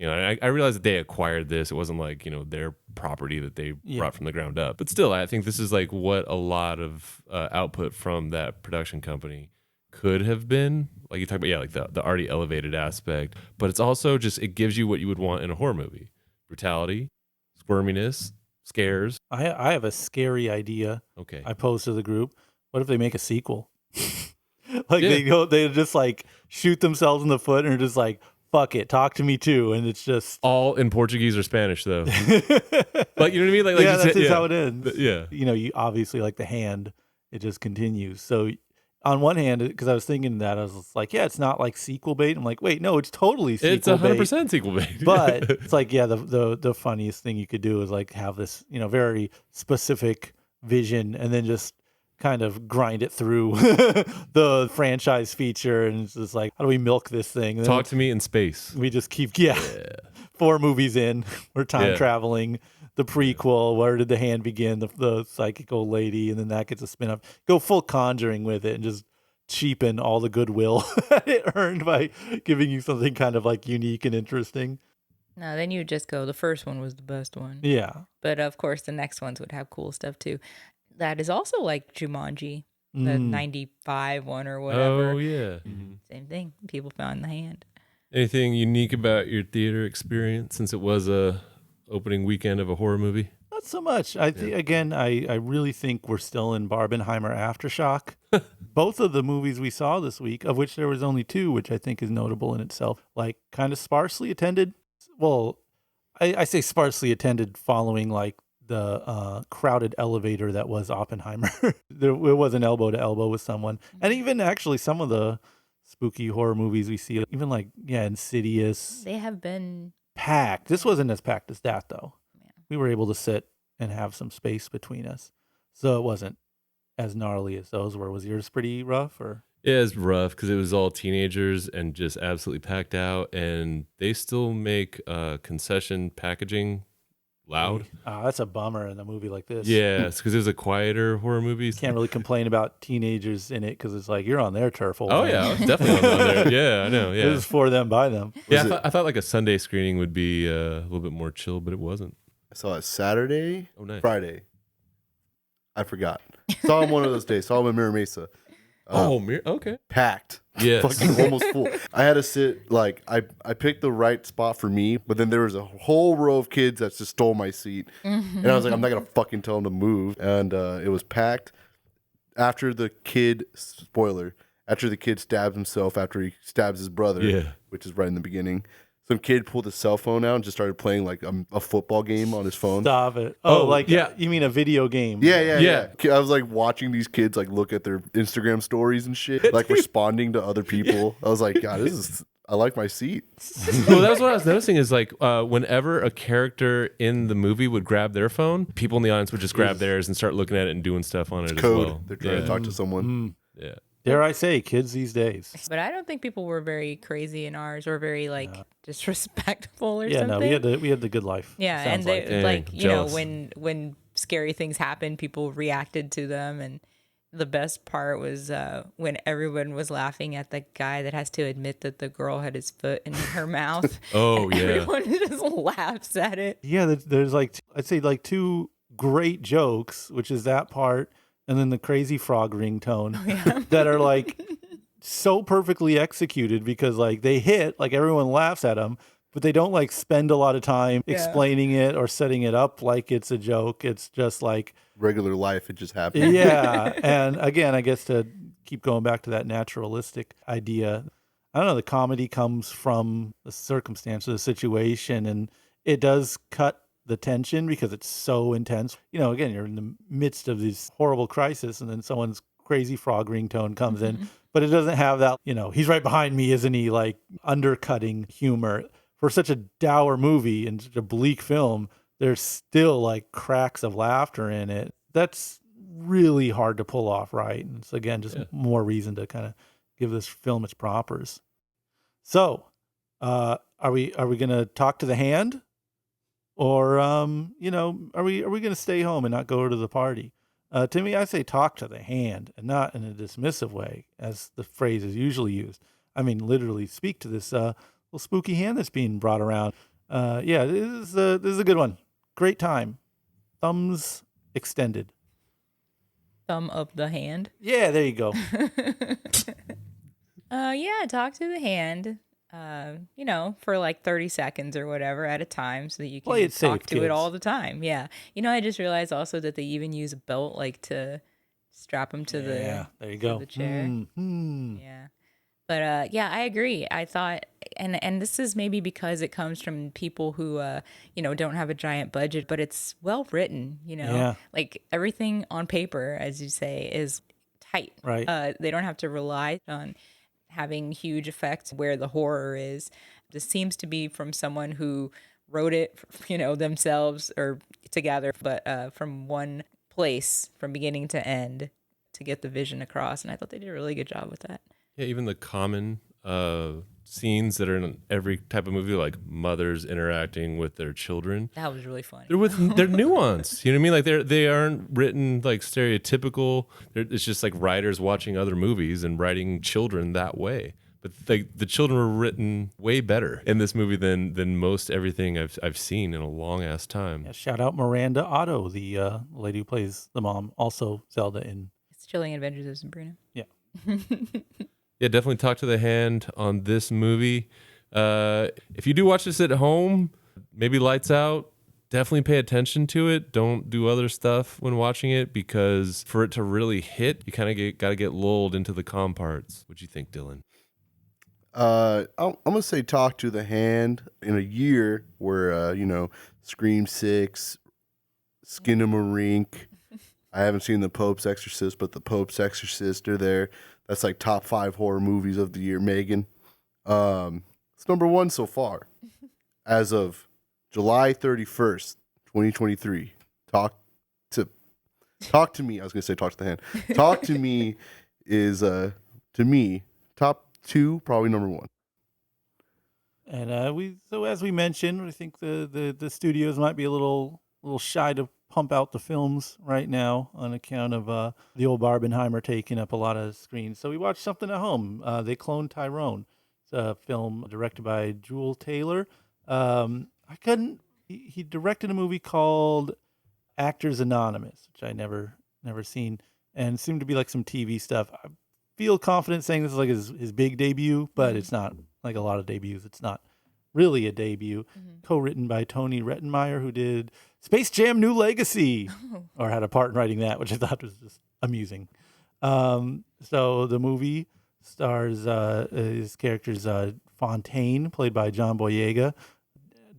I realize that they acquired this. It wasn't like, their property that they brought from the ground up. But still, I think this is like what a lot of output from that production company could have been. Like you talk about, like the already elevated aspect. But it's also just, it gives you what you would want in a horror movie. Brutality, squirminess, scares. I have a scary idea. Okay. I posed to the group. What if they make a sequel? They just like shoot themselves in the foot and are just like, fuck it, talk to me too, and it's just all in Portuguese or Spanish though. Like, you know what I mean? Like that's just how it ends. Yeah, you obviously like the hand, it just continues. So on one hand, because I was thinking that, I was like, it's not like sequel bait. I'm like, wait, no, it's totally sequel bait. It's 100% sequel bait. But it's like, the funniest thing you could do is like have this, very specific vision, and then just kind of grind it through the franchise feature, and it's just like, how do we milk this thing? And talk to me in space. We just keep 4 movies in. We're time Yeah. traveling. The prequel, where did the hand begin? The psychic old lady, and then that gets a spin-off. Go full Conjuring with it and just cheapen all the goodwill that it earned by giving you something kind of like unique and interesting. No, then you would just go, the first one was the best one. Yeah. But of course, the next ones would have cool stuff too. That is also like Jumanji, the 95 one or whatever. Oh, yeah. Same thing. People found the hand. Anything unique about your theater experience since it was a opening weekend of a horror movie? Not so much. I think again, I really think we're still in Barbenheimer aftershock. Both of the movies we saw this week, of which there was only 2, which I think is notable in itself, like kind of sparsely attended. Well, I say sparsely attended following like the crowded elevator that was Oppenheimer. It was an elbow to elbow with someone. And even actually some of the spooky horror movies we see, even like, Insidious. They have been Packed. This wasn't as packed as that, though. Yeah. We were able to sit and have some space between us. So it wasn't as gnarly as those were. Was yours pretty rough or? Yeah, it's rough because it was all teenagers and just absolutely packed out. And they still make concession packaging loud. That's a bummer in a movie like this. Yeah, it's because it was a quieter horror movie. Can't really complain about teenagers in it because it's like you're on their turf. Oh, yeah, I was definitely on there. Yeah, I know. It Yeah, was for them, by them. yeah. I thought like a Sunday screening would be a little bit more chill, but it wasn't. I saw it Saturday, Oh, nice. Friday. I forgot. Saw him one of those days. Saw him in Mira Mesa. Okay. Packed. Yes. Fucking almost full. I had to sit, like, I picked the right spot for me, but then there was a whole row of kids that just stole my seat. And I was like, I'm not going to fucking tell them to move. And it was packed. After the kid stabs himself after he stabs his brother, which is right in the beginning, some kid pulled his cell phone out and just started playing like a football game on his phone. Stop it. You mean a video game? Yeah. I was like watching these kids like look at their Instagram stories and shit, like responding to other people. I was like, God, I like my seat. Well, that's what I was noticing is like whenever a character in the movie would grab their phone, people in the audience would just grab theirs and start looking at it and doing stuff on it Code. as well. They're trying to talk to someone. Yeah. Dare I say, kids these days. But I don't think people were very crazy in ours or very like disrespectful or Yeah, something. no, we had the good life. Yeah, Sounds and they Dang, like you know jealous. when scary things happened, people reacted to them, and the best part was when everyone was laughing at the guy that has to admit that the girl had his foot in her mouth. Oh, and yeah. everyone just laughs at it. Yeah, there's like I'd say like 2 great jokes, which is that part, and then the crazy frog ringtone that are like so perfectly executed because like they hit, like everyone laughs at them, but they don't like spend a lot of time explaining it or setting it up like it's a joke. It's just like Regular life, it just happened. yeah. And again, I guess to keep going back to that naturalistic idea, I don't know, the comedy comes from the circumstance of the situation, and it does cut the tension because it's so intense. You know, again, you're in the midst of this horrible crisis, and then someone's crazy frog ringtone comes in, but it doesn't have that, you know, he's right behind me, isn't he? Like undercutting humor. For such a dour movie and such a bleak film, there's still like cracks of laughter in it. That's really hard to pull off right. And so again, just more reason to kind of give this film its propers. So, are we gonna talk to the hand? Or you know, are we gonna stay home and not go to the party? To me, I say talk to the hand, and not in a dismissive way, as the phrase is usually used. I mean, literally speak to this little spooky hand that's being brought around. Yeah, this is a good one. Great time. Thumbs extended. Thumb up the hand. Yeah, there you go. Yeah, talk to the hand. You know, for like 30 seconds or whatever at a time so that you can Play it safe, talk to it kids. all the time. Yeah. You know, I just realized also that they even use a belt like to strap them to Yeah, there you go. the chair. Mhm. Yeah. But yeah, I agree. I thought, and this is maybe because it comes from people who, you know, don't have a giant budget, but it's well written, you know, Yeah. like everything on paper, as you say, is tight. Right. They don't have to rely on having huge effects where the horror is. This seems to be from someone who wrote it, you know, themselves or together, but from one place from beginning to end to get the vision across. And I thought they did a really good job with that. Yeah, even the common scenes that are in every type of movie, like mothers interacting with their children. That was really funny. They're nuanced. You know what I mean? Like they aren't written like stereotypical. It's just like writers watching other movies and writing children that way. But the children were written way better in this movie than most everything I've seen in a long ass time. Yeah, shout out Miranda Otto, the lady who plays the mom, also Zelda in. It's Chilling Adventures of Sabrina. Yeah. Yeah, definitely talk to the hand on this movie. If you do watch this at home, maybe lights out. Definitely pay attention to it. Don't do other stuff when watching it, because for it to really hit, you kind of got to get lulled into the calm parts. What do you think, Dylan? I'm gonna say talk to the hand in a year where Scream 6, Skinamarink. I haven't seen The Pope's Exorcist, but The Pope's Exorcist are there. That's like top 5 horror movies of the year. Megan, it's number 1 so far, as of July 31st, 2023. Talk to me. I was gonna say talk to the hand. Talk to me is to me top 2, probably number 1. And as we mentioned, I think the studios might be a little shy to pump out the films right now on account of the old Barbenheimer taking up a lot of screens. So we watched something at home. They Cloned Tyrone. It's a film directed by Jewel Taylor. He directed a movie called Actors Anonymous, which I never seen, and seemed to be like some TV stuff. I feel confident saying this is like his big debut, but it's not like a lot of debuts. It's not really a debut. Co-written by Tony Rettenmeyer, who did Space Jam: New Legacy, or had a part in writing that, which I thought was just amusing. So the movie stars his character's Fontaine, played by John Boyega,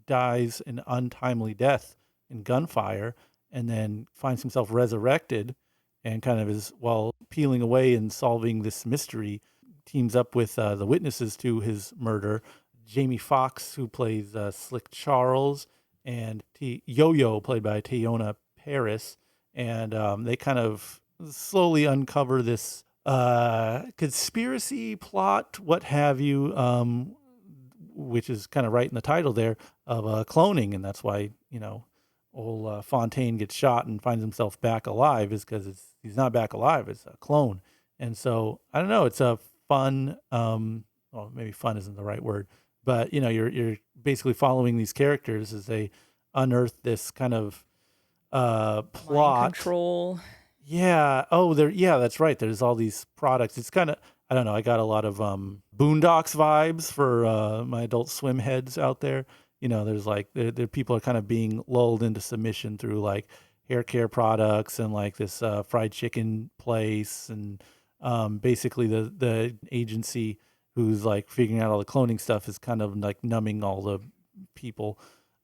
dies an untimely death in gunfire, and then finds himself resurrected, and kind of is, while peeling away and solving this mystery, teams up with the witnesses to his murder, Jamie Foxx, who plays Slick Charles, and Yo-Yo, played by Teyona Paris, and they kind of slowly uncover this conspiracy plot, what have you, which is kind of right in the title there, of cloning, and that's why, old Fontaine gets shot and finds himself back alive, is because he's not back alive, it's a clone. And so, I don't know, it's a fun, well, maybe fun isn't the right word, but, you're basically following these characters as they unearth this kind of plot. Mind control. Yeah. Oh, that's right. There's all these products. It's kind of, I don't know, I got a lot of Boondocks vibes for my Adult Swim heads out there. There's like, there people are kind of being lulled into submission through like hair care products and like this fried chicken place, and basically the agency who's like figuring out all the cloning stuff is kind of like numbing all the people.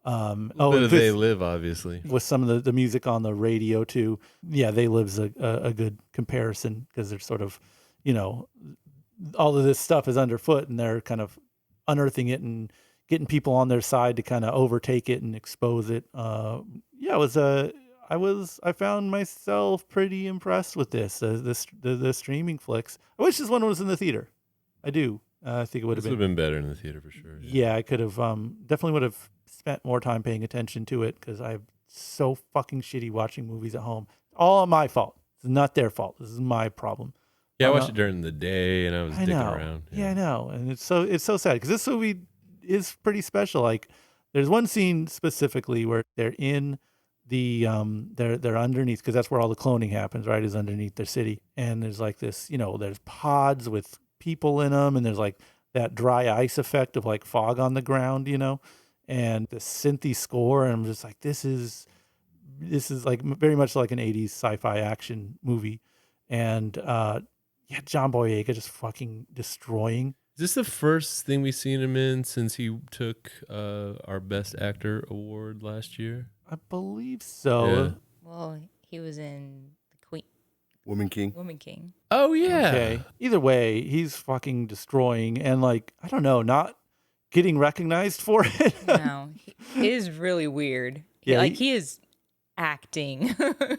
They Live, obviously, with some of the music on the radio too. Yeah, They Live's a good comparison, because they're sort of, all of this stuff is underfoot, and they're kind of unearthing it and getting people on their side to kind of overtake it and expose it. I found myself pretty impressed with the streaming flicks. I wish this one was in the theater. I do. I think it would have been better in the theater for sure. Yeah, I could have definitely would have spent more time paying attention to it, because I'm so fucking shitty watching movies at home. All my fault. It's not their fault. This is my problem. Yeah, I watched it during the day, and I was dicking around. Yeah, I know, and it's so sad, because this movie is pretty special. Like, there's one scene specifically where they're in the they're underneath, because that's where all the cloning happens, right? Is underneath their city, and there's like this, there's pods with people in them, and there's like that dry ice effect of like fog on the ground, and the synthy score, and I'm just like, this is like very much like an 80s sci-fi action movie, and John Boyega just fucking destroying. Is this the first thing we've seen him in since he took our Best Actor award last year? I believe so. Yeah. Well, he was in The Queen. Woman King. Oh, yeah. Okay. Either way, he's fucking destroying, and like, I don't know, not getting recognized for it. No, it is really weird. Yeah, he is acting.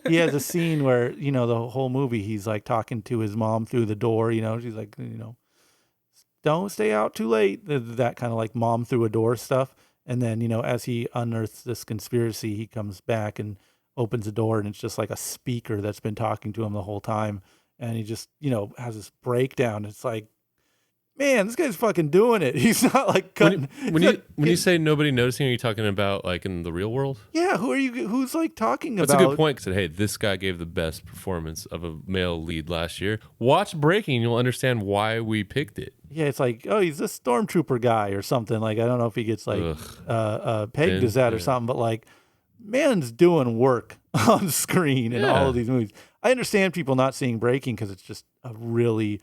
He has a scene where, the whole movie, he's like talking to his mom through the door, she's like, don't stay out too late. That kind of like mom through a door stuff. And then, as he unearths this conspiracy, he comes back and opens the door, and it's just like a speaker that's been talking to him the whole time. And he just, has this breakdown. It's like, man, this guy's fucking doing it. He's not like cutting. When you say nobody noticing, are you talking about like in the real world? Yeah, who's like talking about? That's a good point. Said, hey, this guy gave the best performance of a male lead last year. Watch Breaking, and you'll understand why we picked it. Yeah, it's like, oh, he's a stormtrooper guy or something. Like, I don't know if he gets like pegged as that or something, but like, man's doing work on screen in all of these movies. I understand people not seeing Breaking because it's just a really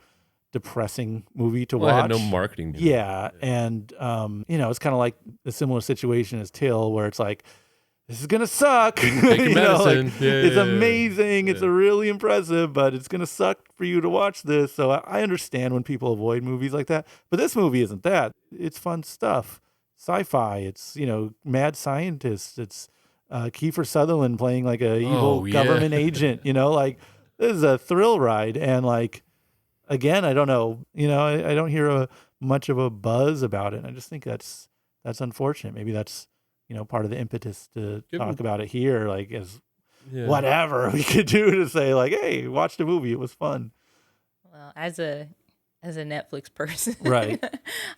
depressing movie to watch. I had no marketing. Yeah, and it's kind of like a similar situation as Till, where it's like, this is gonna suck. Take your medicine. It's amazing. Yeah. It's really impressive, but it's gonna suck for you to watch this. So I understand when people avoid movies like that. But this movie isn't that. It's fun stuff. Sci-fi. It's mad scientists. It's Kiefer Sutherland playing like a evil government agent. Like this is a thrill ride. And like again, I don't know. I don't hear much of a buzz about it. I just think that's unfortunate. Maybe that's part of the impetus to talk about it here, like as whatever we could do to say like, hey, watch the movie. It was fun. Well, as a Netflix person, right?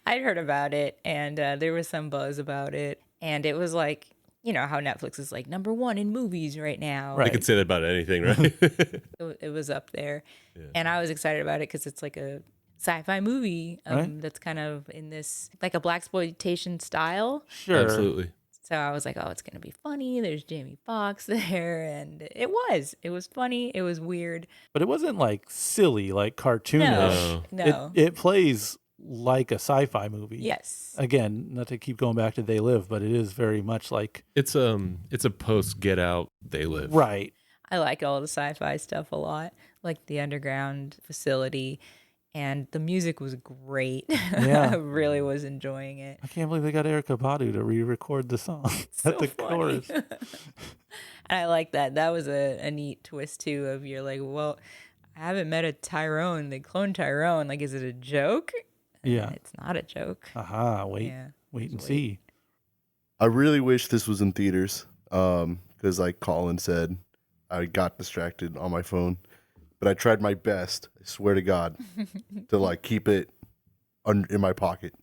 I'd heard about it, and there was some buzz about it, and it was like, how Netflix is like #1 in movies right now. Right. I could say that about anything, right? It was up there, and I was excited about it because it's like a sci-fi movie that's kind of in this like a blaxploitation style. Sure, absolutely. So I was like, oh, it's going to be funny. There's Jamie Foxx there. And it was funny. It was weird. But it wasn't like silly, like cartoonish. No. It plays like a sci-fi movie. Yes. Again, not to keep going back to They Live, but it is very much like. It's a post Get Out They Live. Right. I like all the sci-fi stuff a lot. Like the underground facility. And the music was great. Yeah. I really was enjoying it. I can't believe they got Erykah Badu to re-record the song at the chorus. And I like that. That was a neat twist, too, of you're like, well, I haven't met a Tyrone. They cloned Tyrone. Like, is it a joke? Yeah. And it's not a joke. Aha, wait and see. I really wish this was in theaters because like Colin said, I got distracted on my phone. But I tried my best, I swear to God, to like keep it in my pocket.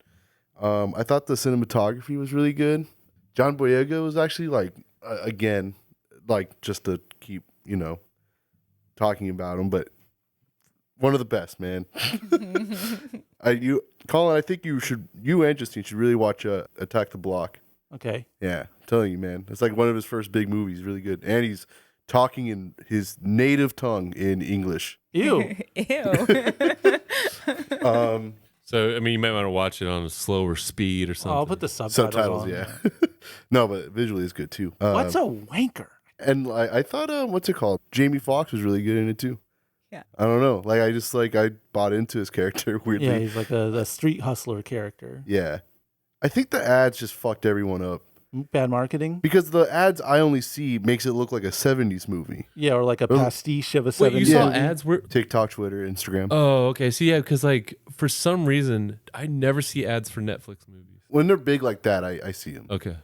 I thought the cinematography was really good. John Boyega was actually like, again, like just to keep, talking about him, but one of the best, man. Colin, I think you and Justine should really watch Attack the Block. Okay. Yeah, I'm telling you, man. It's like one of his first big movies, really good. And he's talking in his native tongue in English. Ew. So, I mean, you might want to watch it on a slower speed or something. I'll put the subtitles on. Yeah. No, but visually it's good too. What's a wanker? And I thought, what's it called? Jamie Foxx was really good in it too. Yeah. I don't know. Like, I bought into his character weirdly. Yeah, he's like a street hustler character. Yeah. I think the ads just fucked everyone up. Bad marketing? Because the ads I only see makes it look like a 70s movie. Yeah, or like a pastiche of a 70s Wait, you saw movie. ads? TikTok, Twitter, Instagram. Oh, okay. So, yeah, because, like, for some reason, I never see ads for Netflix movies. When they're big like that, I see them. Okay.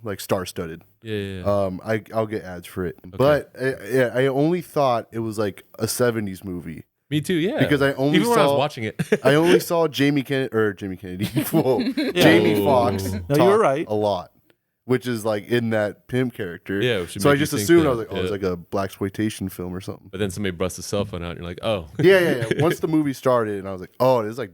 Like star-studded. Yeah. I'll get ads for it. Okay. But, I only thought it was like a 70s movie. Me too, yeah. Because I only when I was watching it. I only saw Jamie Kennedy. Whoa. Jamie Foxx No, you were right. a lot. Which is like in that pimp character. Yeah. So I just assumed I was like, it's like a blaxploitation film or something. But then somebody busts a cell phone out and you're like, oh. Yeah. Once the movie started and I was like, oh, it's like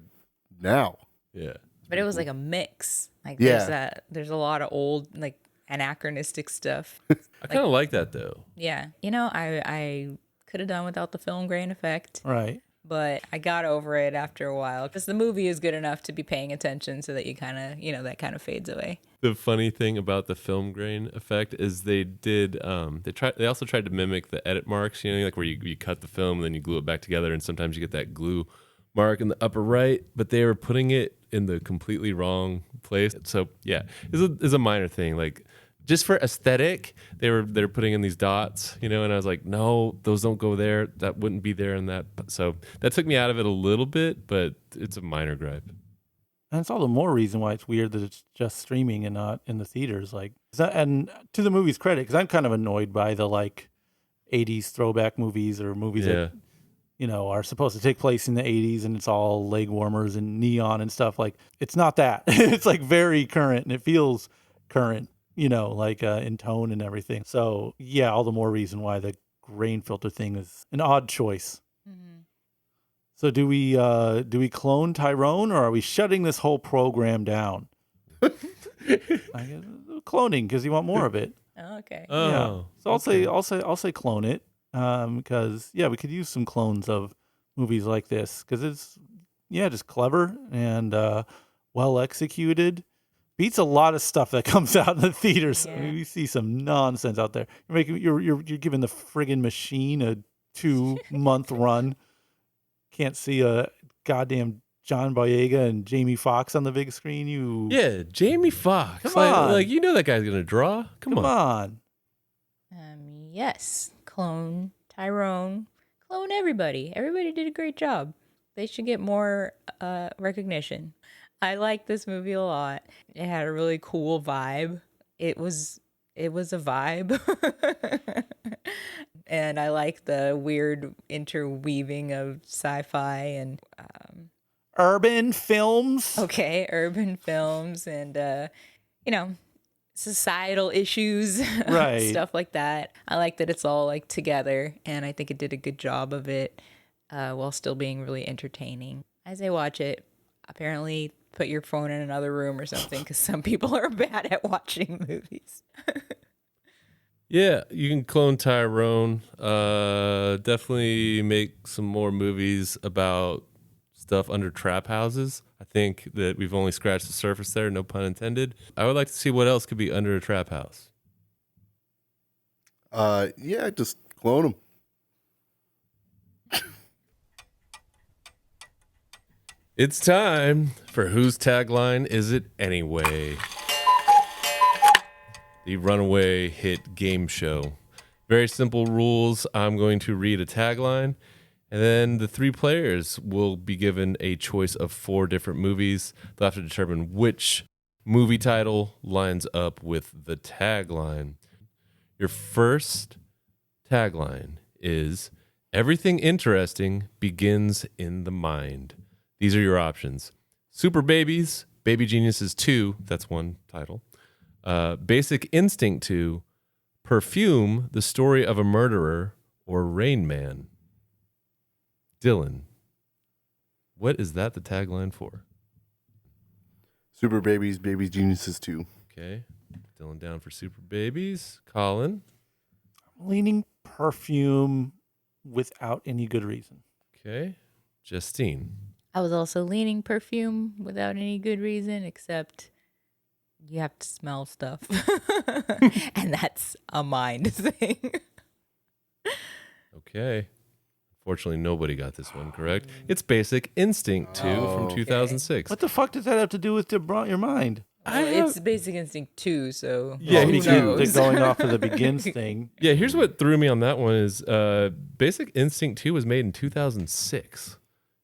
now. Yeah. But it was like a mix. Like there's a lot of old like anachronistic stuff. I kind of like that though. Yeah. I could have done without the film grain effect. Right. But I got over it after a while because the movie is good enough to be paying attention so that you kind of, that kind of fades away. The funny thing about the film grain effect is they did, they also tried to mimic the edit marks, like where you cut the film and then you glue it back together and sometimes you get that glue mark in the upper right, but they were putting it in the completely wrong place. So yeah, it's a minor thing. Like, just for aesthetic, they're putting in these dots, and I was like, no, those don't go there. That wouldn't be there in that. So that took me out of it a little bit, but it's a minor gripe. And it's all the more reason why it's weird that it's just streaming and not in the theaters. Like, and to the movie's credit, because I'm kind of annoyed by the like 80s throwback movies or movies that, you know, are supposed to take place in the 80s and it's all leg warmers and neon and stuff. Like, it's not that. It's like very current and it feels current, you know, like in tone and everything. So yeah, all the more reason why the grain filter thing is an odd choice. Mm-hmm. So do we clone Tyrone, or are we shutting this whole program down? Cloning, because you want more of it. Oh, okay. Oh, yeah. So I'll say clone it, because we could use some clones of movies like this, because it's just clever and well executed. Beats a lot of stuff that comes out in the theaters. Yeah. I mean, we see some nonsense out there. You're giving the friggin' Machine a 2-month run. Can't see a goddamn John Boyega and Jamie Foxx on the big screen. Jamie Foxx. Come on. Like you know that guy's gonna draw. Come on. Yes, clone Tyrone, clone everybody. Everybody did a great job. They should get more recognition. I like this movie a lot. It had a really cool vibe. It was a vibe. And I like the weird interweaving of sci-fi and urban films. Okay, urban films and societal issues, right? Stuff like that. I like that it's all like together, and I think it did a good job of it while still being really entertaining. As I watch it, apparently put your phone in another room or something, because some people are bad at watching movies. Yeah, you can clone Tyrone. Definitely make some more movies about stuff under trap houses. I think that we've only scratched the surface there, no pun intended. I would like to see what else could be under a trap house. Just clone them. It's time for Whose Tagline Is It Anyway? The runaway hit game show. Very simple rules. I'm going to read a tagline, and then the 3 players will be given a choice of 4 different movies. They'll have to determine which movie title lines up with the tagline. Your first tagline is, "Everything interesting begins in the mind." These are your options. Super Babies, Baby Geniuses 2, that's one title. Basic Instinct 2, Perfume, The Story of a Murderer, or Rain Man. Dylan, what is that the tagline for? Super Babies, Baby Geniuses 2. Okay. Dylan down for Super Babies. Colin? I'm leaning Perfume without any good reason. Okay. Justine? I was also leaning Perfume without any good reason, except you have to smell stuff. And that's a mind thing. Okay. Unfortunately, nobody got this one correct. It's Basic Instinct 2 from 2006. What the fuck does that have to do with your mind? It's Basic Instinct 2, so Yeah, who knows? they're going off of the Begins thing. Yeah, here's what threw me on that one is Basic Instinct 2 was made in 2006.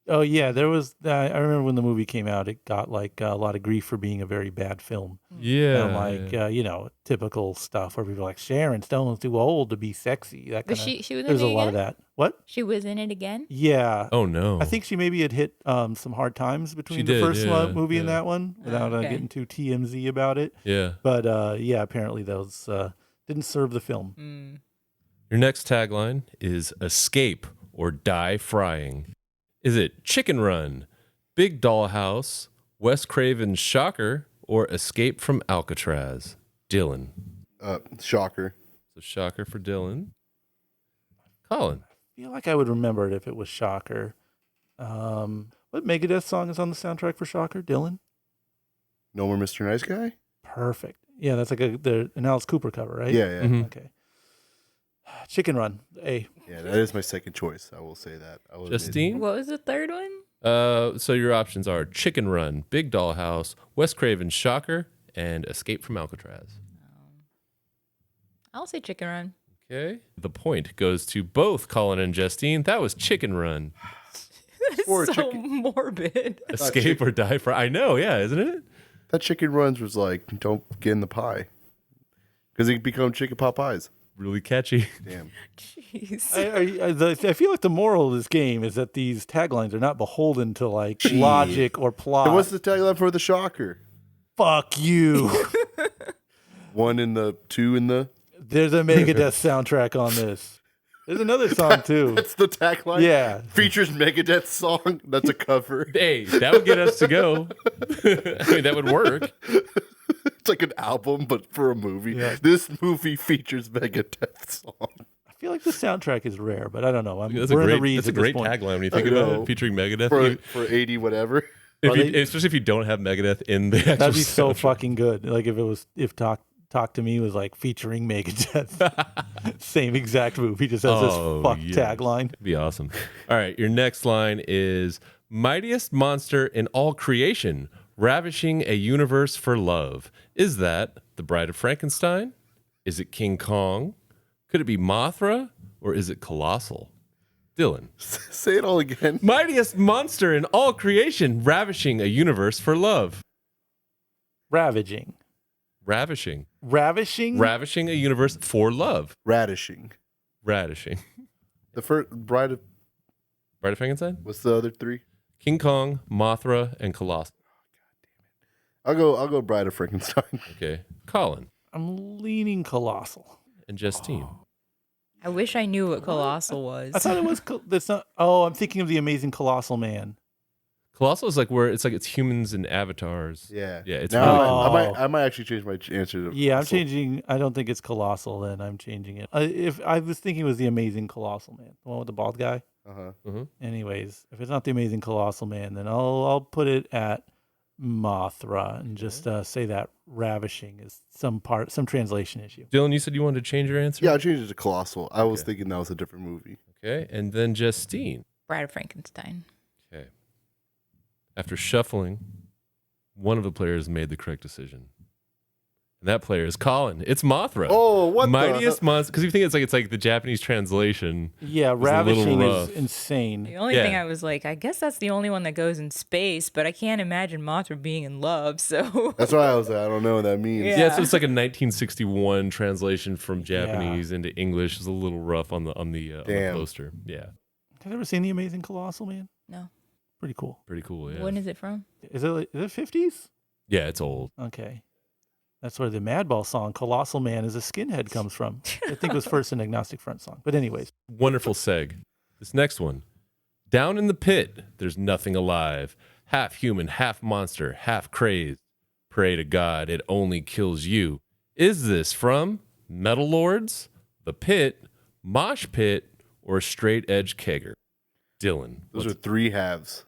Oh yeah, there was. I remember when the movie came out, it got like a lot of grief for being a very bad film. Yeah, and typical stuff where people are like Sharon Stone's too old to be sexy. That kind Was she was in there's it a lot again? of that. What? She was in it again? Yeah. Oh no. I think she maybe had hit some hard times between She the did, first yeah, movie and yeah. that one, without okay. getting too TMZ about it. Yeah. But apparently those didn't serve the film. Your next tagline is Escape or Die Frying. Is it Chicken Run, Big Dollhouse, Wes Craven's Shocker, or Escape from Alcatraz? Dylan. Shocker. So Shocker for Dylan. Colin. I feel like I would remember it if it was Shocker. What Megadeth song is on the soundtrack for Shocker? Dylan? No More Mr. Nice Guy? Perfect. Yeah, that's like an Alice Cooper cover, right? Yeah, yeah. Mhm. Okay. Chicken Run. A. Yeah, that is my second choice. I will say that. Justine? What was the third one? So your options are Chicken Run, Big Dollhouse, Wes Craven's Shocker, and Escape from Alcatraz. I'll say Chicken Run. Okay. The point goes to both Colin and Justine. That was Chicken Run. Or so chicken. morbid. Escape or die for. I know, yeah, isn't it? That chicken runs was like, don't get in the pie. Because it become chicken pot pies. Really catchy. Damn. Jeez. I feel like the moral of this game is that these taglines are not beholden to like logic or plot. And what's the tagline for the shocker? Fuck you. 1 in the 2 in the. There's a Megadeth soundtrack on this. There's another song too. That's the tagline? Yeah. Features Megadeth song. That's a cover. Hey, that would get us to go. I mean, that would work. It's like an album, but for a movie. Yeah. This movie features Megadeth song. I feel like the soundtrack is rare, but I don't know. That's we're in the a reeds at this great point. tagline when you think about it, featuring Megadeth. For 80 whatever. Especially if you don't have Megadeth in the actual That'd be so soundtrack. fucking good. Like if Talk to Me was like featuring Megadeth. Same exact movie, just has this fuck tagline. It'd be awesome. All right, your next line is mightiest monster in all creation, ravishing a universe for love. Is that the Bride of Frankenstein? Is it King Kong? Could it be Mothra? Or is it Colossal? Dylan. Say it all again. Mightiest monster in all creation, ravishing a universe for love. Ravaging. Ravishing. Ravishing? Ravishing a universe for love. Radishing. Radishing. The first Bride of. Bride of Frankenstein? What's the other 3? King Kong, Mothra, and Colossal. I'll go Bride of Frankenstein. Okay. Colin I'm leaning Colossal. and Justine. I wish I knew what Colossal was. I thought it was. That's not. Oh, I'm thinking of the Amazing Colossal Man. Colossal is like where it's humans and avatars. Yeah. Yeah, it's now really cool. I might actually change my answer to. Yeah, I'm changing. I don't think it's Colossal. Then I'm changing it. If I was thinking it was the Amazing Colossal Man, the one with the bald guy. Uh-huh. Anyways, if it's not the Amazing Colossal Man, then I'll put it at Mothra and just say that ravishing is some translation issue. Dylan, you said you wanted to change your answer? Yeah, I changed it to Colossal. I was thinking that was a different movie. Okay, and then Justine. Bride of Frankenstein. Okay. After shuffling, one of the players made the correct decision. And that player is Colin. It's Mothra. Oh, what Mightiest monster. Because you think it's like the Japanese translation. Yeah, was a little ravishing is rough. insane. The only Yeah. thing I was like, I guess that's the only one that goes in space, but I can't imagine Mothra being in love, so. That's why I was like, I don't know what that means. Yeah. Yeah, so it's like a 1961 translation from Japanese into English. It's a little rough on the Damn. poster. Yeah, Have you ever seen the Amazing Colossal Man? No. Pretty cool. pretty cool. Yeah, When is it from? Is it 50s? yeah, it's old. Okay. That's where the Madball song "Colossal Man is a Skinhead" comes from. I think it was first an Agnostic Front song. But anyways, Wonderful seg. This next one. Down in the pit, there's nothing alive. Half human, half monster, half crazed. Pray to God, it only kills you. Is this from Metal Lords, The Pit, Mosh Pit, or Straight Edge Kegger? Dylan. Those are 3 halves.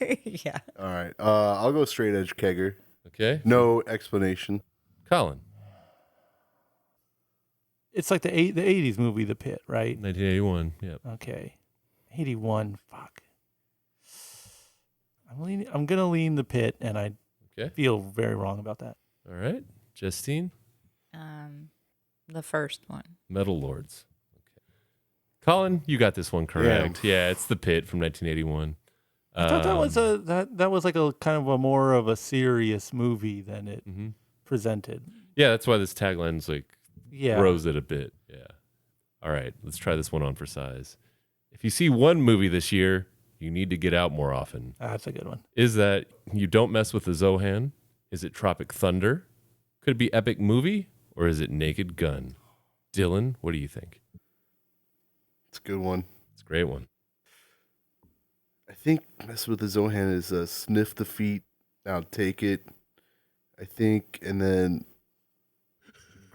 Yeah. All right. I'll go Straight Edge Kegger. Okay. No explanation. Colin. it's like the 80s movie The Pit, right? 1981. Yep. Okay. 81. Fuck. I'm gonna lean The Pit, and I Okay. feel very wrong about that. All right. Justine. The first one. Metal Lords. Okay. Colin, you got this one correct. Yeah, it's The Pit from 1981. I thought that was that was like a kind of a more of a serious movie than it presented. Yeah, that's why this tagline's like Yeah. rose it a bit. Yeah. All right, let's try this one on for size. If you see one movie this year, you need to get out more often. That's a good one. Is that You Don't Mess with the Zohan? Is it Tropic Thunder? Could it be Epic Movie? Or is it Naked Gun? Dylan, what do you think? It's a good one. It's a great one. I think Mess with the Zohan is sniff the feet, now take it. I think, and then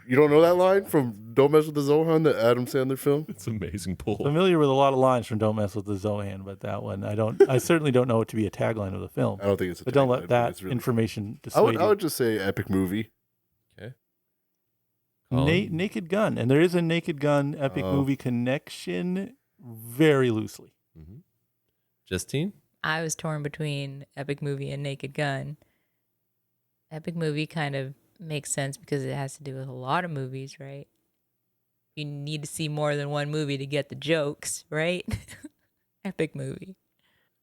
you don't know that line from Don't Mess with the Zohan, the Adam Sandler film? It's an amazing pull. Familiar with a lot of lines from "Don't Mess with the Zohan," but that one I certainly don't know it to be a tagline of the film. I don't think it's a But don't tagline, let that it's really information I dissuade would just say epic movie. Okay. you. Naked Gun, and there is a Naked Gun epic movie connection, very loosely. Mm-hmm. Justine? I was torn between Epic Movie and Naked Gun. Epic Movie kind of makes sense because it has to do with a lot of movies, right? You need to see more than one movie to get the jokes, right? Epic movie.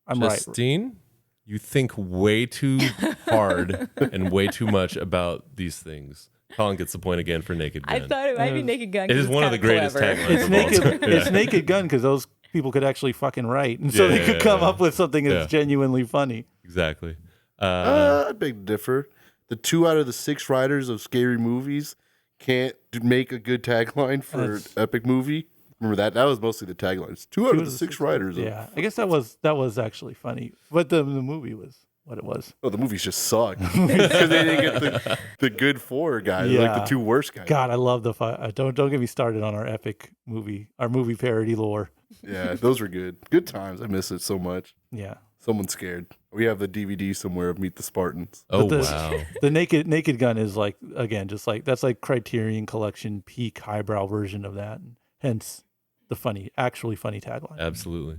I'm right. Justine, you think way too hard and way too much about these things. Colin gets the point again for Naked Gun. I thought it might be Naked Gun. It is one of the greatest taglines. It's of all naked. time. It's Naked Gun because those people could actually fucking write, and so they could come up with something that's genuinely funny. Exactly. I beg to differ. The 2 out of the 6 writers of scary movies can't make a good tagline for epic movie. Remember that? That was mostly the taglines. 2 out of the 6 writers. Yeah, I guess that was actually funny, but the movie was what it was. Oh, the movies just suck because they didn't get the good 4 guys, like the 2 worst guys. God, I love the don't get me started on our movie parody lore. Yeah, those were good. Good times. I miss it so much. Yeah. Someone's scared. We have the DVD somewhere of Meet the Spartans. Oh, wow. The Naked Gun is like, again, just like, that's like Criterion Collection peak highbrow version of that. And hence the actually funny tagline. Absolutely.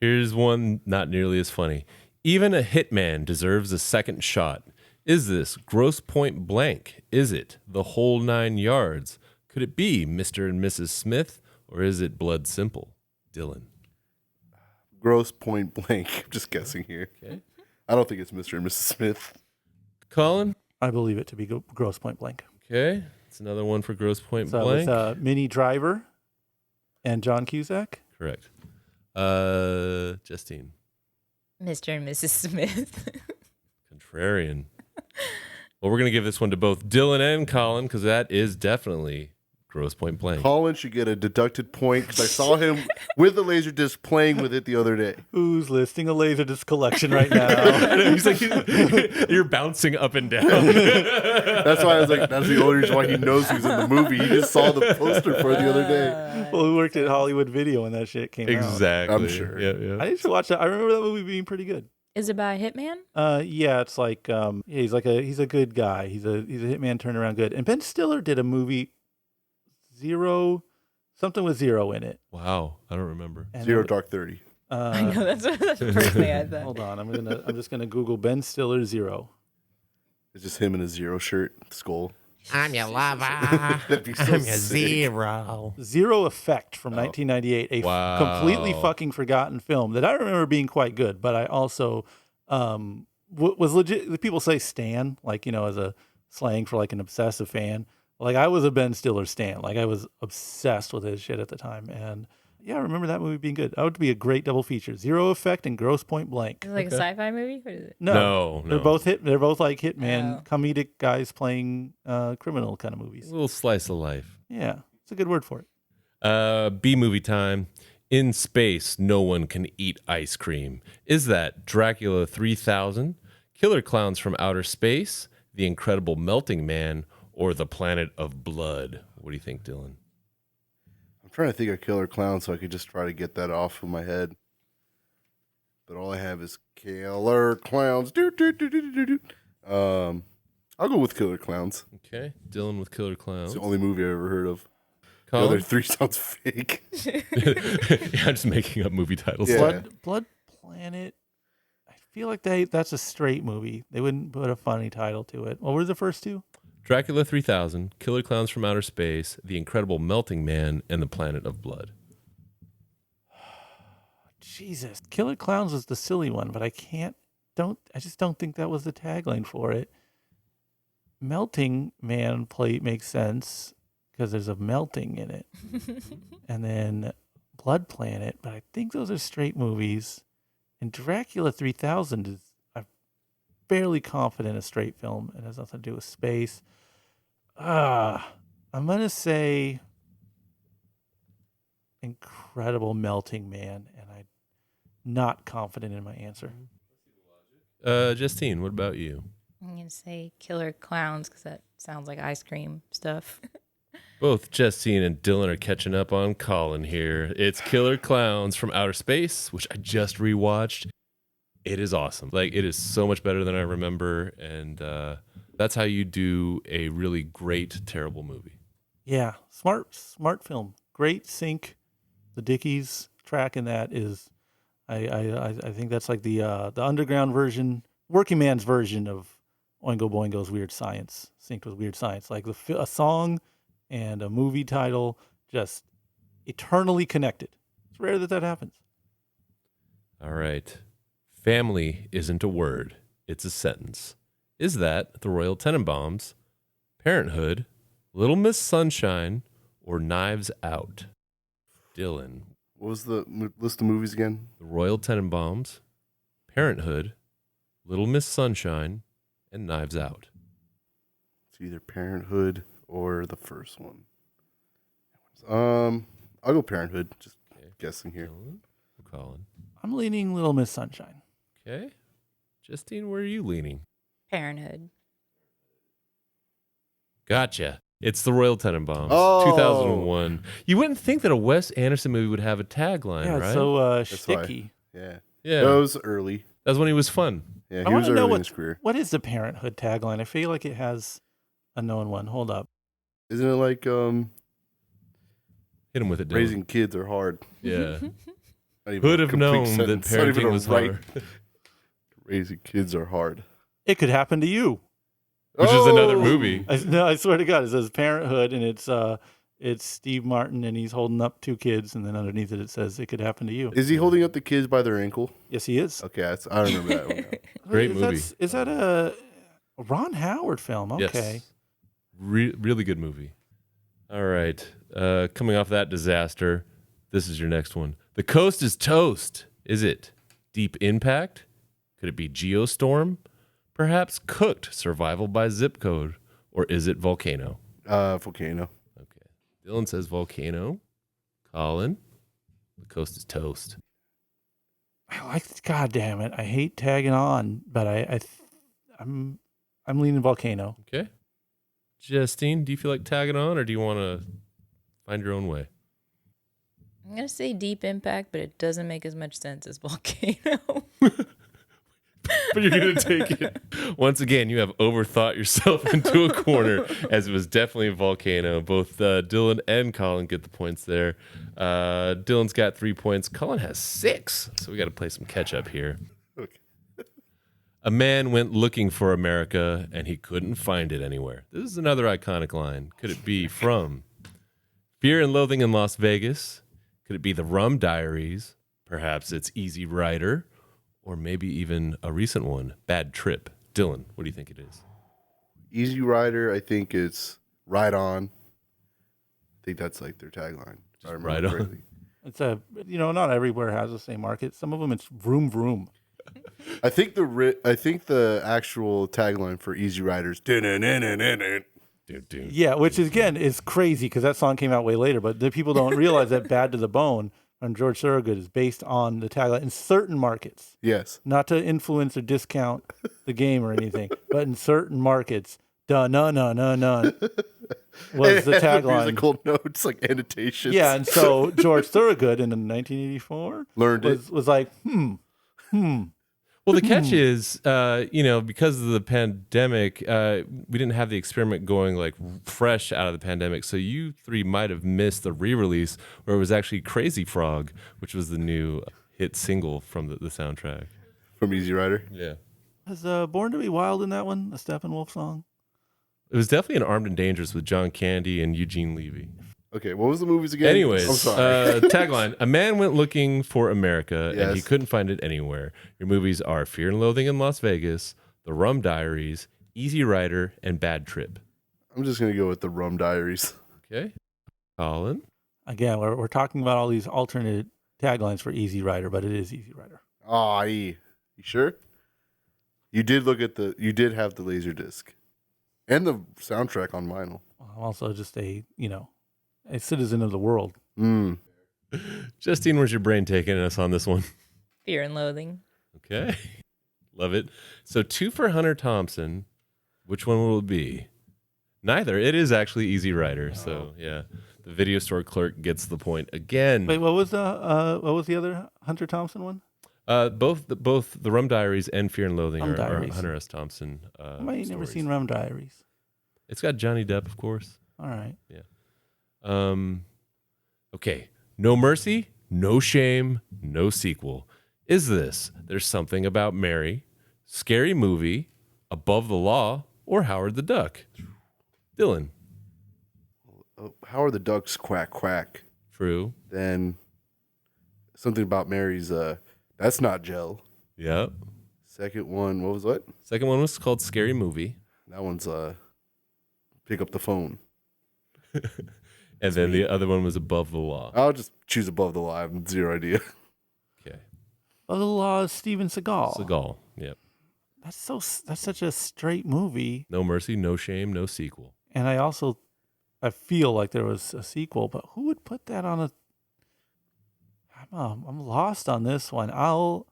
Here's one not nearly as funny. Even a hitman deserves a second shot. Is this Gross Point Blank? Is it The Whole 9 Yards? Could it be Mr. and Mrs. Smith? Or is it Blood Simple? Dylan. Gross Point Blank. I'm just guessing here. Okay. I don't think it's Mr. and Mrs. Smith. Colin? I believe it to be Gross Point Blank. Okay. It's another one for Gross Point So Blank. it's Minnie Driver and John Cusack. Correct. Justine. Mr. and Mrs. Smith. Contrarian. Well, we're going to give this one to both Dylan and Colin because that is definitely Gross Point Blank. Colin should get a deducted point because I saw him with the laser disc playing with it the other day. Who's listing a Laserdisc collection right now? He's like, you're bouncing up and down. That's why I was like, that's the only reason why he knows who's in the movie. He just saw the poster for it the other day. Well, we worked at Hollywood Video when that shit came out. Exactly. I'm sure. Yeah. I used to watch that. I remember that movie being pretty good. Is it by a hitman? Yeah, it's like he's a good guy. He's a hitman turned around good. And Ben Stiller did a movie, something with zero in it. Wow, I don't remember. And Zero Dark 30. I know that's the first thing I thought. Hold on, I'm just gonna Google Ben Stiller Zero. It's just him in a zero shirt, skull. I'm your lover. That'd be so I'm your sick. zero. Zero Effect from 1998, a Wow. completely fucking forgotten film that I remember being quite good, but I also was legit. People say stan, like, as a slang for like an obsessive fan. Like, I was a Ben Stiller stan. Like, I was obsessed with his shit at the time, and yeah, I remember that movie being good. That would be a great double feature: Zero Effect and Gross Point Blank. Is it like a sci-fi movie? What is it? No. They're both like hitman, Oh. comedic guys playing criminal kind of A movies. little slice of life. Yeah, it's a good word for it. B movie time. In space, no one can eat ice cream. Is that Dracula 3000, Killer Clowns from Outer Space, The Incredible Melting Man, or The Planet of Blood? What do you think, Dylan? I'm trying to think of Killer Clown so I could just try to get that off of my head. But all I have is Killer Clowns. I'll go with Killer Clowns. Okay, Dylan with Killer Clowns. It's the only movie I've ever heard of. The Colin? other 3 sounds fake. Yeah, I'm just making up movie titles. Yeah. Blood Planet. I feel like that's a straight movie. They wouldn't put a funny title to it. What were the first two? Dracula 3000, Killer Clowns from Outer Space, The Incredible Melting Man, and The Planet of Blood. Jesus, Killer Clowns was the silly one, but I just don't think that was the tagline for it. Melting Man makes sense because there's a melting in it. And then Blood Planet, but I think those are straight movies. And Dracula 3000 is, I'm fairly confident, a straight film. It has nothing to do with space. I'm going to say Incredible Melting Man, and I'm not confident in my answer. Justine, what about you? I'm going to say Killer Clowns because that sounds like ice cream stuff. Both Justine and Dylan are catching up on Colin here. It's Killer Clowns from Outer Space, which I just rewatched. It is awesome. Like, it is so much better than I remember, and that's how you do a really great, terrible movie. Yeah, smart film. Great sync. The Dickies track in that is, I think that's like the underground version, working man's version of Oingo Boingo's Weird Science, synced with Weird Science. Like a song and a movie title just eternally connected. It's rare that happens. All right. Family isn't a word. It's a sentence. Is that The Royal Tenenbaums, Parenthood, Little Miss Sunshine, or Knives Out? Dylan. What was the list of movies again? The Royal Tenenbaums, Parenthood, Little Miss Sunshine, and Knives Out. It's either Parenthood or the first one. I'll go Parenthood. Just guessing here. Dylan, Colin. I'm leaning Little Miss Sunshine. Okay. Justine, where are you leaning? Parenthood. Gotcha. It's The Royal Tenenbaums, Oh. 2001. You wouldn't think that a Wes Anderson movie would have a tagline, Yeah, right? it's so That's why. sticky. Yeah. yeah. That was early. That's when he was fun. Yeah, I he was want to know early in his career. what is the Parenthood tagline? I feel like it has a known one. Hold up. Isn't it like Hit him with it, Dylan. raising kids are hard? Yeah. Not even Who'd a have complete known that sentence. Not even parenting a was right. hard? Raising kids are hard. It could happen to you. Which is another movie. I swear to God, it says Parenthood, and it's Steve Martin, and he's holding up two kids, and then underneath it says it could happen to you. Is he holding up the kids by their ankle? Yes, he is. Okay, I remember that one. now. Great Is movie. Is that a Ron Howard film? Okay. Yes. Really good movie. All right. Coming off that disaster, this is your next one. The Coast is Toast. Is it Deep Impact? Could it be Geostorm? Perhaps Cooked, Survival by Zip Code? Or is it Volcano? Volcano. Okay. Dylan says Volcano. Colin, The Coast is Toast. I like. God damn it! I hate tagging on, but I'm leaning Volcano. Okay. Justine, do you feel like tagging on, or do you want to find your own way? I'm going to say Deep Impact, but it doesn't make as much sense as Volcano. But you're going to take it. Once again, you have overthought yourself into a corner, as it was definitely a Volcano. Both Dylan and Colin get the points there. Dylan's got 3 points. Colin has 6. So we got to play some catch up here. Okay. A man went looking for America, and he couldn't find it anywhere. This is another iconic line. Could it be from Fear and Loathing in Las Vegas? Could it be The Rum Diaries? Perhaps it's Easy Rider. Or maybe even a recent one, Bad Trip. Dylan, what do you think it is? Easy Rider, I think it's Ride On. I think that's like their tagline. If I remember Ride On. correctly. It's not everywhere has the same market. Some of them it's vroom vroom. I think the actual tagline for Easy Riders. Dude. Yeah, which is, again is crazy because that song came out way later. But the people don't realize that "Bad to the Bone" on George Thorogood is based on the tagline in certain markets. Yes. Not to influence or discount the game or anything, but in certain markets, was the tagline. Musical notes like annotations. Yeah, and so George Thorogood in 1984 Learned it. was like, Well, the catch is, because of the pandemic, we didn't have the experiment going like fresh out of the pandemic. So you three might have missed the re-release where it was actually Crazy Frog, which was the new hit single from the soundtrack. From Easy Rider. Yeah. Was Born to Be Wild in that one, a Steppenwolf song? It was definitely an Armed and Dangerous with John Candy and Eugene Levy. Okay, what was the movies again? Anyways, I'm sorry. tagline: A man went looking for America, and he Yes. couldn't find it anywhere. Your movies are Fear and Loathing in Las Vegas, The Rum Diaries, Easy Rider, and Bad Trip. I'm just gonna go with the Rum Diaries. Okay, Colin. Again, we're talking about all these alternate taglines for Easy Rider, but it is Easy Rider. You sure? You did have the laser disc and the soundtrack on vinyl. I'm also just a citizen of the world. Justine, where's your brain taking us on this one? Fear and Loathing. Okay, love it. So 2 for Hunter Thompson. Which one will it be? Neither. It is actually Easy Rider. So yeah, the video store clerk gets the point again. Wait, what was the other Hunter Thompson one? Both the Rum Diaries and Fear and Loathing Rum are Diaries. Hunter S. Thompson. I might have never stories. seen Rum Diaries. It's got Johnny Depp, of course. All right. Okay. No Mercy, No Shame, no sequel. Is this There's Something About Mary, Scary Movie, Above the Law, or Howard the Duck? Dylan. How are the ducks quack quack? True. Then something about Mary's That's not gel. Yep. Second one, what was what? Second one was called Scary Movie. That one's pick up the phone. And then the other one was Above the Law. I'll just choose Above the Law. I have zero idea. Okay. Oh, the Law is Steven Seagal. Seagal. Yep. That's such a straight movie. No Mercy, No Shame, no sequel. And I feel like there was a sequel, but who would put that on a? I'm lost on this one. I'll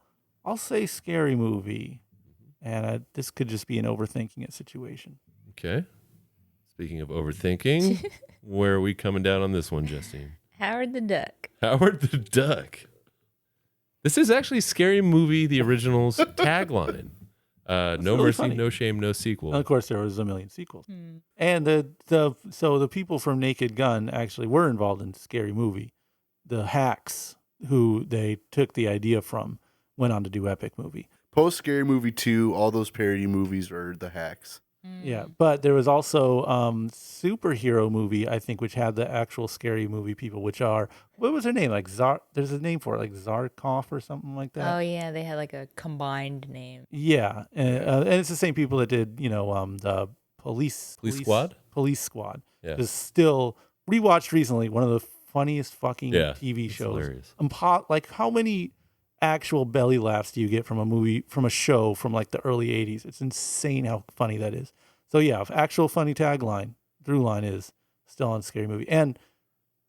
say Scary Movie, and this could just be an overthinking it situation. Okay. Speaking of overthinking, where are we coming down on this one, Justine? Howard the Duck. Howard the Duck. This is actually Scary Movie, the original's tagline. No really Mercy, funny. No Shame, no sequel. And of course, there was a million sequels. And the people from Naked Gun actually were involved in Scary Movie. The hacks who they took the idea from went on to do Epic Movie. Post Scary Movie 2, all those parody movies are the hacks. Yeah, but there was also superhero movie, I think, which had the actual Scary Movie people, which are, what was their name? Like there's a name for it, like Zarkov or something like that. Oh yeah, they had like a combined name. Yeah, and it's the same people that did, the Police Squad? Police Squad. Yeah. Is still rewatched recently. One of the funniest fucking TV it's shows. hilarious. Like, how many actual belly laughs do you get from a movie, from a show from like the early 80s? It's insane how funny that is. So yeah, actual funny through line is still on Scary Movie. And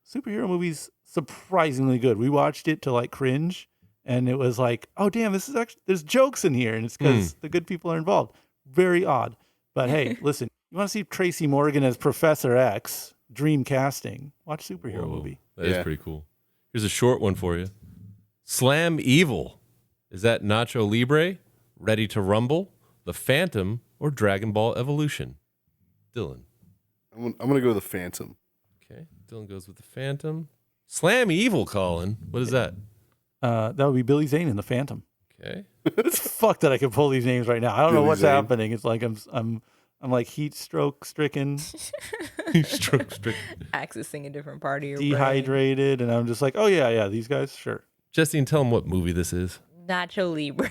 superhero movies, surprisingly good. We watched it to like cringe, and it was like, oh damn, this is actually, there's jokes in here, and it's because the good people are involved. Very odd. But hey, listen, you want to see Tracy Morgan as Professor X, dream casting, watch superhero movie. That is pretty cool. Here's a short one for you. Slam Evil. Is that Nacho Libre, Ready to Rumble, The Phantom, or Dragon Ball Evolution? Dylan. I'm going to go with the Phantom. Okay. Dylan goes with The Phantom. Slam Evil, Colin. What is that? That would be Billy Zane in The Phantom. Okay. It's fucked that I can pull these names right now. I don't know Billy what's Zane. happening. It's like I'm like heat stroke stricken, Stroke strict. Accessing a different part of your brain. dehydrated, and I'm just like, oh yeah, these guys, sure. Justine, tell them what movie this is. Nacho Libre.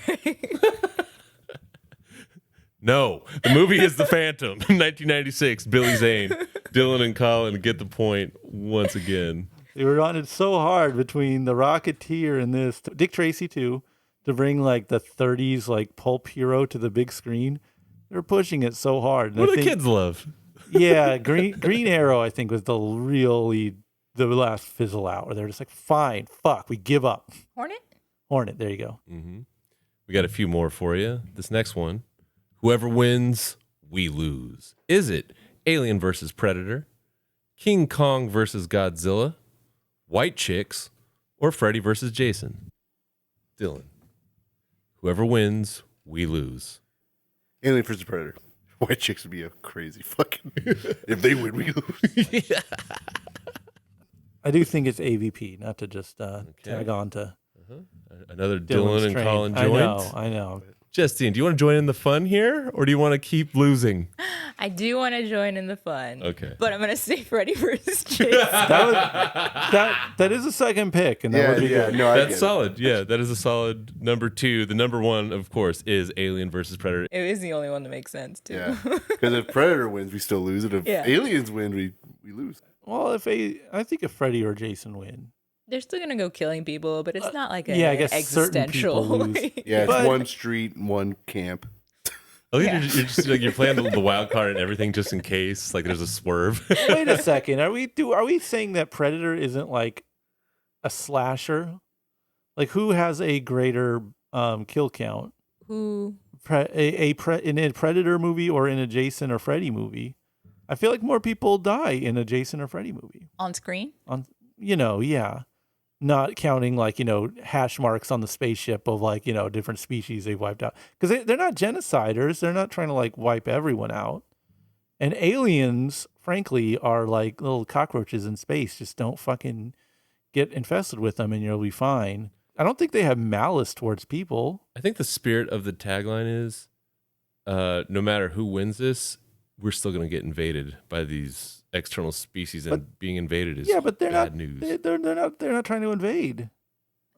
No, the movie is The Phantom, 1996, Billy Zane. Dylan and Colin get the point once again. They were on it so hard between The Rocketeer and this. Dick Tracy too, to bring like the 30s like pulp hero to the big screen. They were pushing it so hard. And What I do think, kids love? Yeah, Green Arrow I think was the last fizzle out where they're just like, fine, fuck, we give up. Hornet, there you go. Mm-hmm. We got a few more for you. This next one. Whoever wins, we lose. Is it Alien versus Predator, King Kong versus Godzilla, White Chicks, or Freddy versus Jason? Dylan. Whoever wins, we lose. Alien vs. Predator. White Chicks would be a crazy fucking... if they win, we lose. I do think it's AVP, not to just tag on to Another Dylan's Dylan and train. Colin joint. I know. Justine, do you want to join in the fun here, or do you want to keep losing? I do want to join in the fun. Okay. But I'm going to say Freddy versus Jason. That is a second pick, and that would be good. No, I That's get it. solid. Yeah, that is a solid number 2. The number 1, of course, is Alien versus Predator. It is the only one that makes sense, too. Yeah, because if Predator wins, we still lose. And if Yeah. Aliens win, we lose. Well, I think if Freddy or Jason win, They're still going to go killing people, but it's not like a I guess certain people existential. lose. Yeah, it's But- one street, one camp. Oh, you're just like you're playing the wild card and everything just in case, like there's a swerve. Wait a second. Are we saying that Predator isn't like a slasher? Like, who has a greater kill count? Who? In a Predator movie or in a Jason or Freddy movie? I feel like more people die in a Jason or Freddy movie. On screen? Yeah. Not counting like, hash marks on the spaceship of like, different species they've wiped out. Because they're not genociders. They're not trying to like wipe everyone out. And aliens, frankly, are like little cockroaches in space. Just don't fucking get infested with them and you'll be fine. I don't think they have malice towards people. I think the spirit of the tagline is, no matter who wins this, we're still going to get invaded by these external species, and being invaded is But they're bad not. news. They're not trying to invade.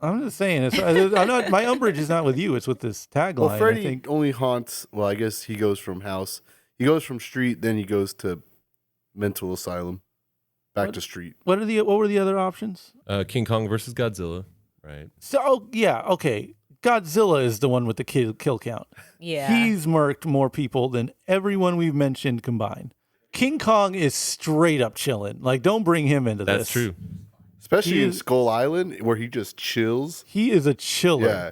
I'm just saying. I'm not. My umbrage is not with you. It's with this tagline. Well, Freddy I think. only haunts. Well, I guess he goes from house. He goes from street, then he goes to mental asylum, back to street. What were the other options? King Kong versus Godzilla, right? So yeah, okay. Godzilla is the one with the kill count. Yeah. He's murked more people than everyone we've mentioned combined. King Kong is straight up chilling. Like, don't bring him into this. That's true. Especially in Skull Island, where he just chills. He is a chiller. Yeah.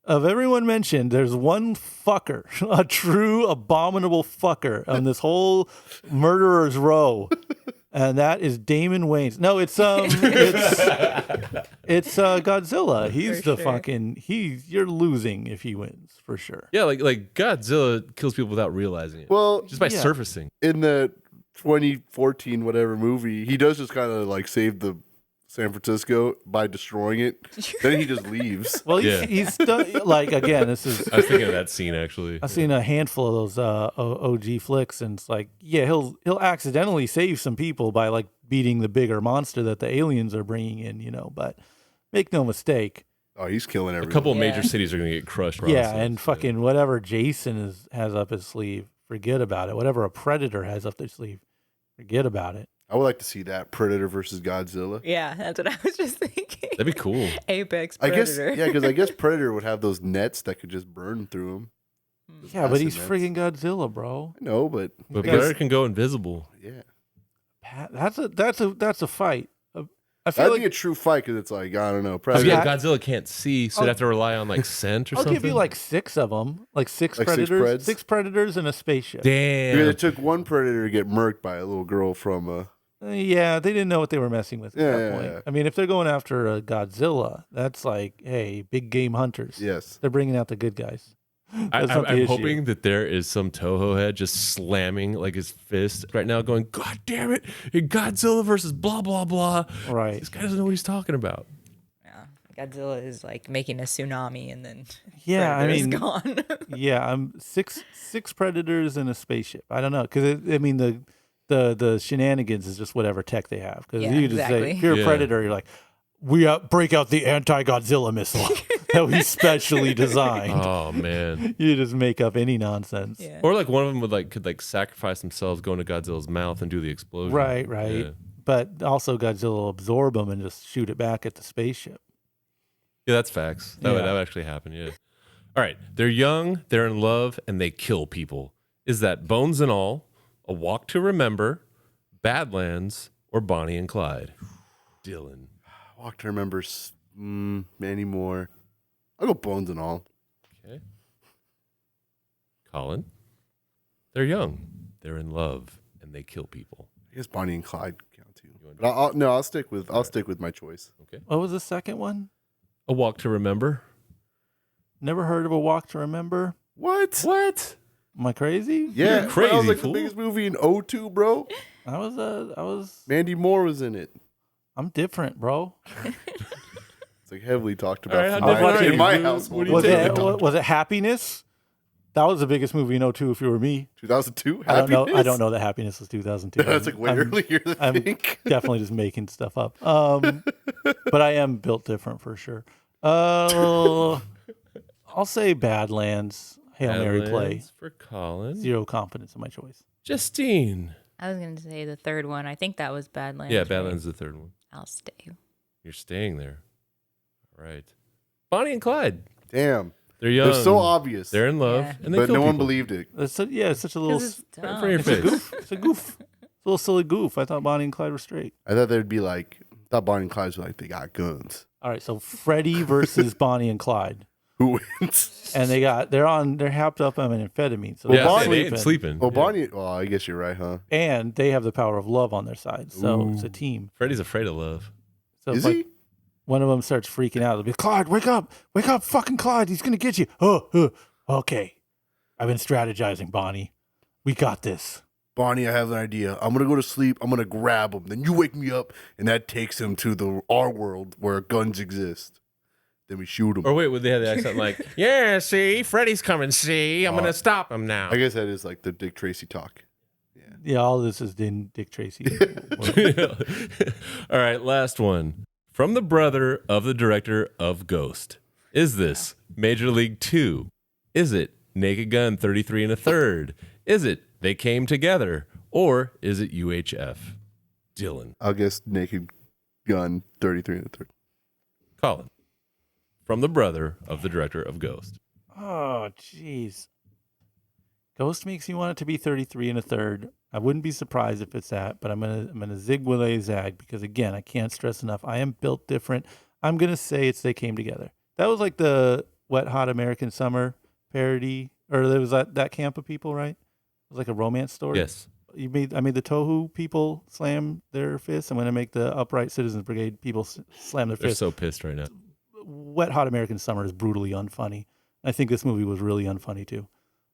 Of everyone mentioned, there's one fucker, a true abominable fucker on this whole murderer's row. And that is Damon Wayans. No, it's Godzilla. He's For the sure. fucking you're losing if he wins for sure. Yeah, like Godzilla kills people without realizing it. Well, Just by yeah. surfacing. in the 2014 whatever movie, he does just kind of like save the San Francisco by destroying it. Then he just leaves. Well, Yeah. he's done, like, again, this is I was thinking of that scene actually. I've seen a handful of those OG flicks, and it's like, yeah, he'll accidentally save some people by like beating the bigger monster that the aliens are bringing in, But make no mistake, Oh, he's killing A everyone. couple of Yeah. major cities are going to get crushed. yeah, process. and fucking whatever Jason has up his sleeve, forget about it. Whatever a Predator has up their sleeve, forget about it. I would like to see that Predator versus Godzilla. Yeah, that's what I was just thinking. That'd be cool. Apex I guess, Predator. yeah, because I guess Predator would have those nets that could just burn through him. Yeah, but he's Acid friggin' Godzilla, bro. I know, but But I guess- Predator can go invisible. yeah, That's a fight. I feel that'd like be a true fight because it's like I don't know, Oh, Predator. yeah, Godzilla can't see, so I'll- you'd have to rely on like scent or I'll something. give you like 6 of them, like six Like six predators, Preds? 6 predators and a spaceship. Damn. Because it took one Predator to get murked by a little girl from. Yeah, they didn't know what they were messing with at Yeah, that yeah, point. yeah. I mean, if they're going after a Godzilla, that's like, hey, big game hunters. Yes. They're bringing out the good guys. That's not the I'm issue. hoping that there is some Toho head just slamming like his fist right now, going, "God damn it! Godzilla versus blah blah blah." Right. This guy doesn't know what he's talking about. Yeah. Godzilla is like making a tsunami and then Yeah, I Predator's mean, gone. yeah, I'm six predators and a spaceship. I don't know, because I mean the shenanigans is just whatever tech they have. Because Yeah, you just say, exactly. if you're a Yeah. predator, you're like, break out the anti-Godzilla missile that we specially designed. Oh man. You just make up any nonsense. Yeah. Or like one of them could sacrifice themselves, go into Godzilla's mouth and do the explosion. Right. Yeah. But also Godzilla will absorb them and just shoot it back at the spaceship. Yeah, that's facts. That would Yeah. actually happen. Yeah. All right. They're young, they're in love, and they kill people. Is that Bones and All, A Walk to Remember, Badlands, or Bonnie and Clyde? Dylan. Walk to remember many more. I'll go Bones and All. Okay. Colin. They're young, they're in love, and they kill people. I guess Bonnie and Clyde count too. You want But I'll stick with my choice. Okay. What was the second one? A Walk to Remember. Never heard of A Walk to Remember? What? What? Am I crazy? Yeah, You're crazy, That was like fool. the biggest movie in '02, bro. I was Mandy Moore was in it. I'm different, bro. It's like heavily talked about. All right, in how my- different in are my you? household. What do you Was take? it was it Happiness? That was the biggest movie in 02 if you were me. 2002. I don't know. I Happiness? don't know that Happiness was 2002. That's like way I'm earlier than I I'm think. definitely just making stuff up. But I am built different for sure. I'll say Badlands. Hail Mary play. Badlands for Colin. 0 confidence in my choice. Justine. I was going to say the third one. I think that was Badlands. Yeah, right? Badlands is the third one. I'll stay. You're staying there. All right. Bonnie and Clyde. Damn, They're young. they're so obvious, They're in love, Yeah. and they but kill no one people. believed it. It's such a little. Because it's Right in dumb. front of your It's a face. goof. It's a goof. It's a little silly goof. I thought Bonnie and Clyde were straight. I thought they'd be like, I thought Bonnie and Clyde were like they got guns. All right, so Freddie versus Bonnie and Clyde, Who wins? and they're happed up on amphetamine, so Yeah, they're Bonnie- they ain't sleeping. Well, Yeah. Bonnie. Well, I guess you're right, huh? and they have the power of love on their side, so it's a team. Freddie's afraid of love. So Is if, like, he? one of them starts freaking out, they'll be, Clyde, wake up, fucking Clyde, he's gonna get you. Okay, I've been strategizing, Bonnie. We got this. Bonnie, I have an idea. I'm gonna go to sleep. I'm gonna grab him. Then you wake me up, and that takes him to our world where guns exist. Then we shoot him. Or wait, would they have the accent like, yeah, see, Freddie's coming, see, I'm going to stop him now. I guess that is like the Dick Tracy talk. Yeah, all this is in Dick Tracy. All right, last one. From the brother of the director of Ghost. Is this Major League 2? Is it Naked Gun 33 and a third? Is it They Came Together? Or is it UHF? Dylan. I'll guess Naked Gun 33 and a third. Colin. From the brother of the director of Ghost. Oh, jeez. Ghost makes me want it to be 33 and a third. I wouldn't be surprised if it's that, but I'm gonna zig with a zag because again, I can't stress enough. I am built different. I'm gonna say it's They Came Together. That was like the Wet Hot American Summer parody, or there was that camp of people, right? It was like a romance story. Yes. I made the Tohu people slam their fists. I'm gonna make the Upright Citizens Brigade people slam their They're fists. so pissed right now. Wet Hot American Summer is brutally unfunny. I think this movie was really unfunny too.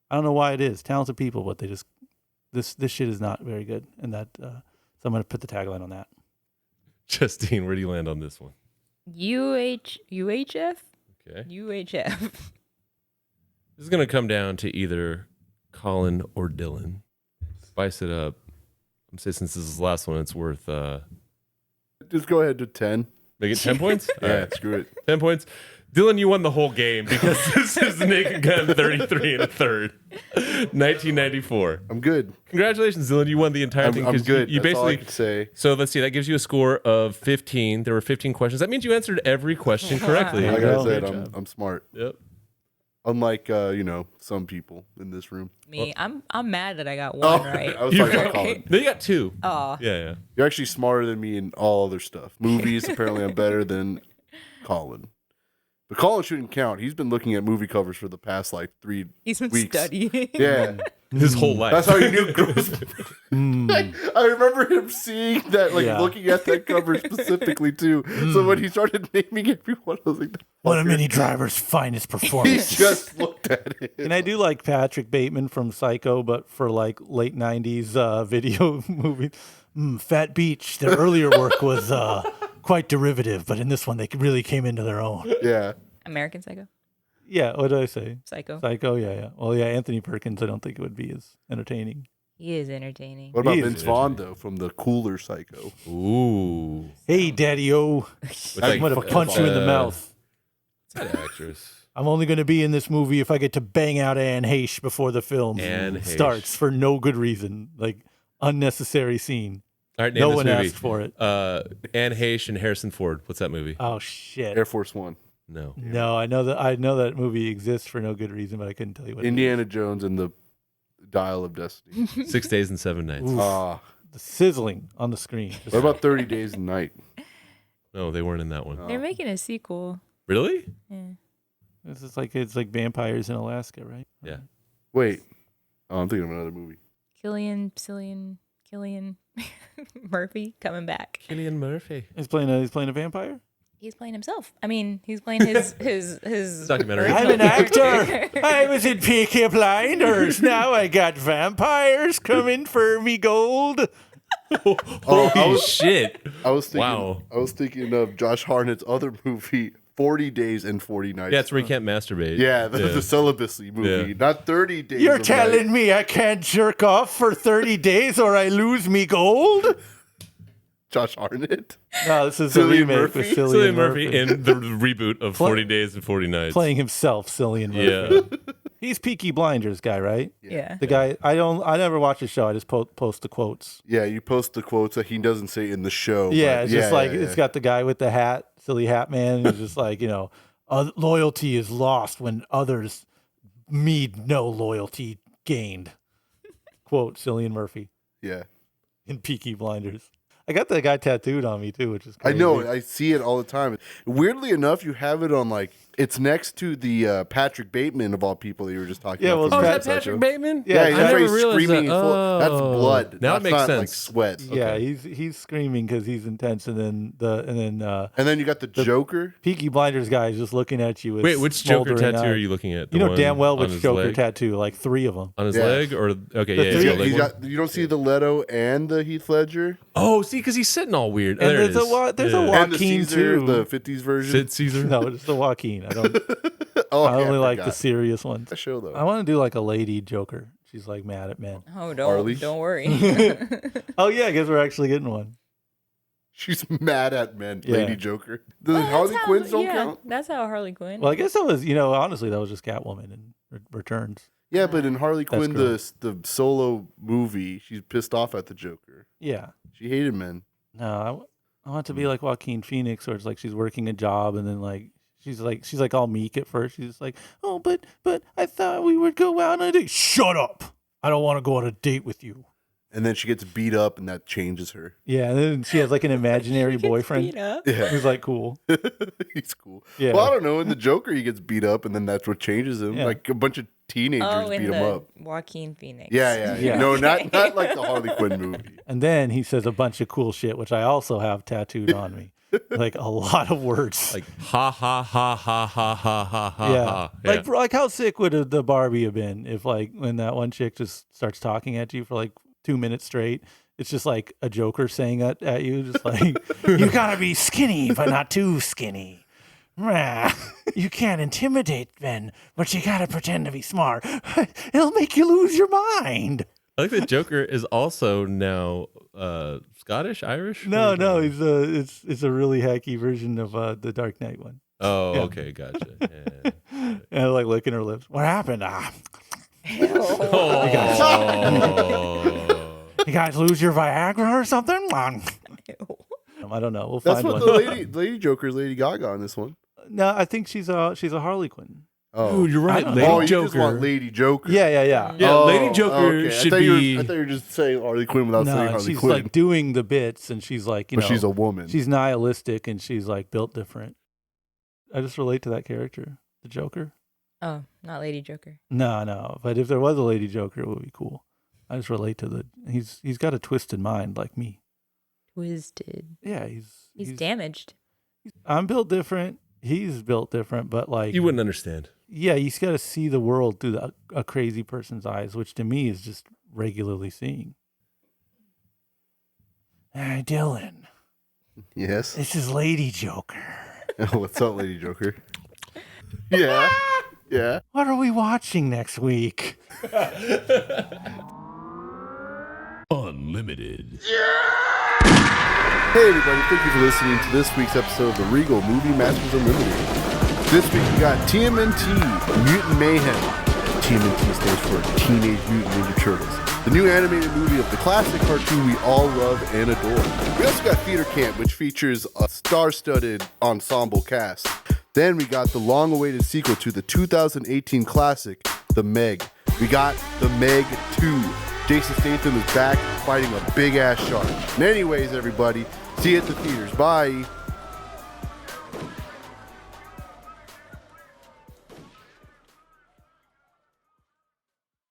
I don't know why it is. Talented people, but they just this shit is not very good. And that so I'm gonna put the tagline on that. Justine, where do you land on this one? UHF? Okay. UHF. This is gonna come down to either Colin or Dylan. Spice it up. I'm saying since this is the last one, it's worth Just go ahead to 10. make it 10 points? All Yeah, right. screw it. 10 points. Dylan, you won the whole game because this is Naked Gun 33 and a third. 1994. I'm good. Congratulations, Dylan. You won the entire thing. I'm 'cause good. You That's all I basically could say. So let's see. That gives you a score of 15. There were 15 questions. That means you answered every question correctly. There Like you I go. said, Great I'm job. smart. Yep. Unlike some people in this room. Me, I'm mad that I got one right. I was talking about Colin. No, you got 2. Oh, Yeah. You're actually smarter than me in all other stuff. Movies, apparently I'm better than Colin. But Colin shouldn't count. He's been looking at movie covers for the past like 3 he's been weeks. studying. Yeah. His whole life. That's how he knew Ghost. Like, I remember him seeing that, like Yeah. looking at that cover specifically too. So when he started naming everyone, I was like, One of Minnie Driver's finest he performances. just looked at it. And I do like Patrick Bateman from Psycho, but for like late 90s video movie. Fat Beach, their earlier work was quite derivative, but in this one they really came into their own. Yeah. American Psycho. Yeah, what did I say? Psycho. Psycho, yeah. Well, yeah, Anthony Perkins, I don't think it would be as entertaining. He is entertaining. What about He is Vince Vaughn though, from the cooler Psycho? Ooh. Hey, Daddy-O, With I'm going to punch you in the mouth. What's that actress? I'm only going to be in this movie if I get to bang out Anne Heche before the film Anne Heche. starts for no good reason. Like, unnecessary scene. All right, name No this one movie. asked for it. Anne Heche and Harrison Ford. What's that movie? Oh, shit. Air Force One. No. No, I know that movie exists for no good reason, but I couldn't tell you what Indiana Jones and the Dial of Destiny. 6 Days and 7 Nights. Oof. Ah. The sizzling on the screen. Just- What about 30 Days a Night? No, they weren't in that one. They're making a sequel. Really? Yeah. it's like vampires in Alaska, right? Yeah. Wait. Oh, I'm thinking of another movie. Killian Murphy coming back. Cillian Murphy. He's playing a vampire. He's playing himself. I mean, he's playing his Documentary. I'm an actor. I was in Peaky Blinders. Now I got vampires coming for me gold. Holy shit. I was thinking. Wow. I was thinking of Josh Hartnett's other movie, 40 Days and 40 Nights. Yeah, it's where you can't masturbate. Yeah, the celibacy movie, Yeah. not 30 Days. You're of telling Night. me I can't jerk off for 30 days or I lose me gold? Josh Hartnett? No, this is the Cillian remake Murphy? with Cillian Murphy in the reboot of 40 Days and 40 Nights. playing himself, Cillian Murphy. Yeah. He's Peaky Blinders guy, right? Yeah. The guy I never watch the show. I just post the quotes. Yeah, you post the quotes that he doesn't say in the show. Yeah, but it's just like yeah. it's got the guy with the hat, silly hat man. Who's just like, loyalty is lost when others need no loyalty gained. Quote Cillian Murphy Yeah. in Peaky Blinders. I got that guy tattooed on me too, which is I crazy. know. I see it all the time. Weirdly enough, you have it on it's next to the Patrick Bateman of all people that you were just talking Yeah, about. well, from is that Psycho. Bateman? Yeah, Yeah, I that's why never he's realized screaming. that. That's Oh. blood. Now it That's makes not sense. like sweat. Yeah, Okay. he's screaming because he's intense, and then And then you got the Joker. Peaky Blinders guy is just looking at you with Wait, which Joker smoldering tattoo eyes. are you looking at? You The know one damn well on which his Joker leg? tattoo, like 3 of them. On his Yeah. leg? Or, okay, The yeah, three- he's got leg He's one. got, you don't see the Leto and the Heath Ledger Oh, see, because he's sitting all weird. And there it there's is. there's a and the Joaquin Caesar, too. the 50s version. Sid Caesar. No, it's the Joaquin. I don't. Oh, I yeah, only like the forgot. serious ones. That show though. I want to do like a lady Joker. She's like mad at men. Oh, Harley? don't worry. Oh yeah, I guess we're actually getting one. She's mad at men, Yeah. Lady Joker. The Harley Quinns don't count? That's how Harley Quinn. Well, I guess that was, honestly, that was just Catwoman and Returns. Yeah, but in Harley Quinn, gross. the solo movie, she's pissed off at the Joker. Yeah. She hated men. No, I want to be like Joaquin Phoenix, where it's like she's working a job and then like she's like all meek at first. She's like, oh, but I thought we would go out on a date. Shut up! I don't want to go on a date with you. And then she gets beat up, and that changes her. Yeah, and then she has like an imaginary boyfriend. Yeah, who's like cool. He's cool. Yeah. Well, I don't know. In the Joker, he gets beat up, and then that's what changes him. Yeah. Like a bunch of teenagers beat him up. Joaquin Phoenix. Yeah. No, not like the Harley Quinn movie. And then he says a bunch of cool shit, which I also have tattooed on me. Like a lot of words. Like ha ha ha ha ha ha ha ha. Yeah. ha. Like how sick would the Barbie have been if like when that one chick just starts talking at you for like 2 minutes straight? It's just like a Joker saying at you, just like, you gotta be skinny, but not too skinny. You can't intimidate men, but you gotta pretend to be smart. It'll make you lose your mind. I think the Joker is also now Scottish, Irish. No, he's it's a really hacky version of the Dark Knight one. Oh, Yeah. okay, gotcha. Yeah. And like licking her lips. What happened? You guys lose your Viagra or something? I don't know. We'll That's find what one. the Lady Joker is Lady Gaga in this one. No, I think she's a Harley Quinn. Oh, Ooh, you're right. I don't Lady know. you just Joker. want Lady Joker. Yeah. Yeah, Oh, Lady Joker okay. should I be. thought you were just saying Harley Quinn without saying No, Harley she's Quinn. like doing the bits, and she's like, but she's a woman. she's nihilistic, and she's like built different. I just relate to that character, the Joker. Oh, not Lady Joker. No, but if there was a Lady Joker, it would be cool. I just relate to he's got a twisted mind like me. Twisted. Yeah, He's damaged. I'm built different. He's built different, but like You wouldn't understand. yeah, he's got to see the world through a crazy person's eyes, which to me is just regularly seeing. Hey, Dylan, Yes. this is Lady Joker. What's up, Lady Joker? Yeah. Yeah. What are we watching next week? Unlimited. Hey, everybody. Thank you for listening to this week's episode of the Regal Movie Masters Unlimited. This week we got TMNT, Mutant Mayhem. TMNT stands for Teenage Mutant Ninja Turtles, the new animated movie of the classic cartoon we all love and adore. We also got Theater Camp, which features a star-studded ensemble cast. Then we got the long-awaited sequel to the 2018 classic, The Meg. We got The Meg 2. Jason Statham is back fighting a big-ass shark. And anyways, everybody, see you at the theaters. Bye.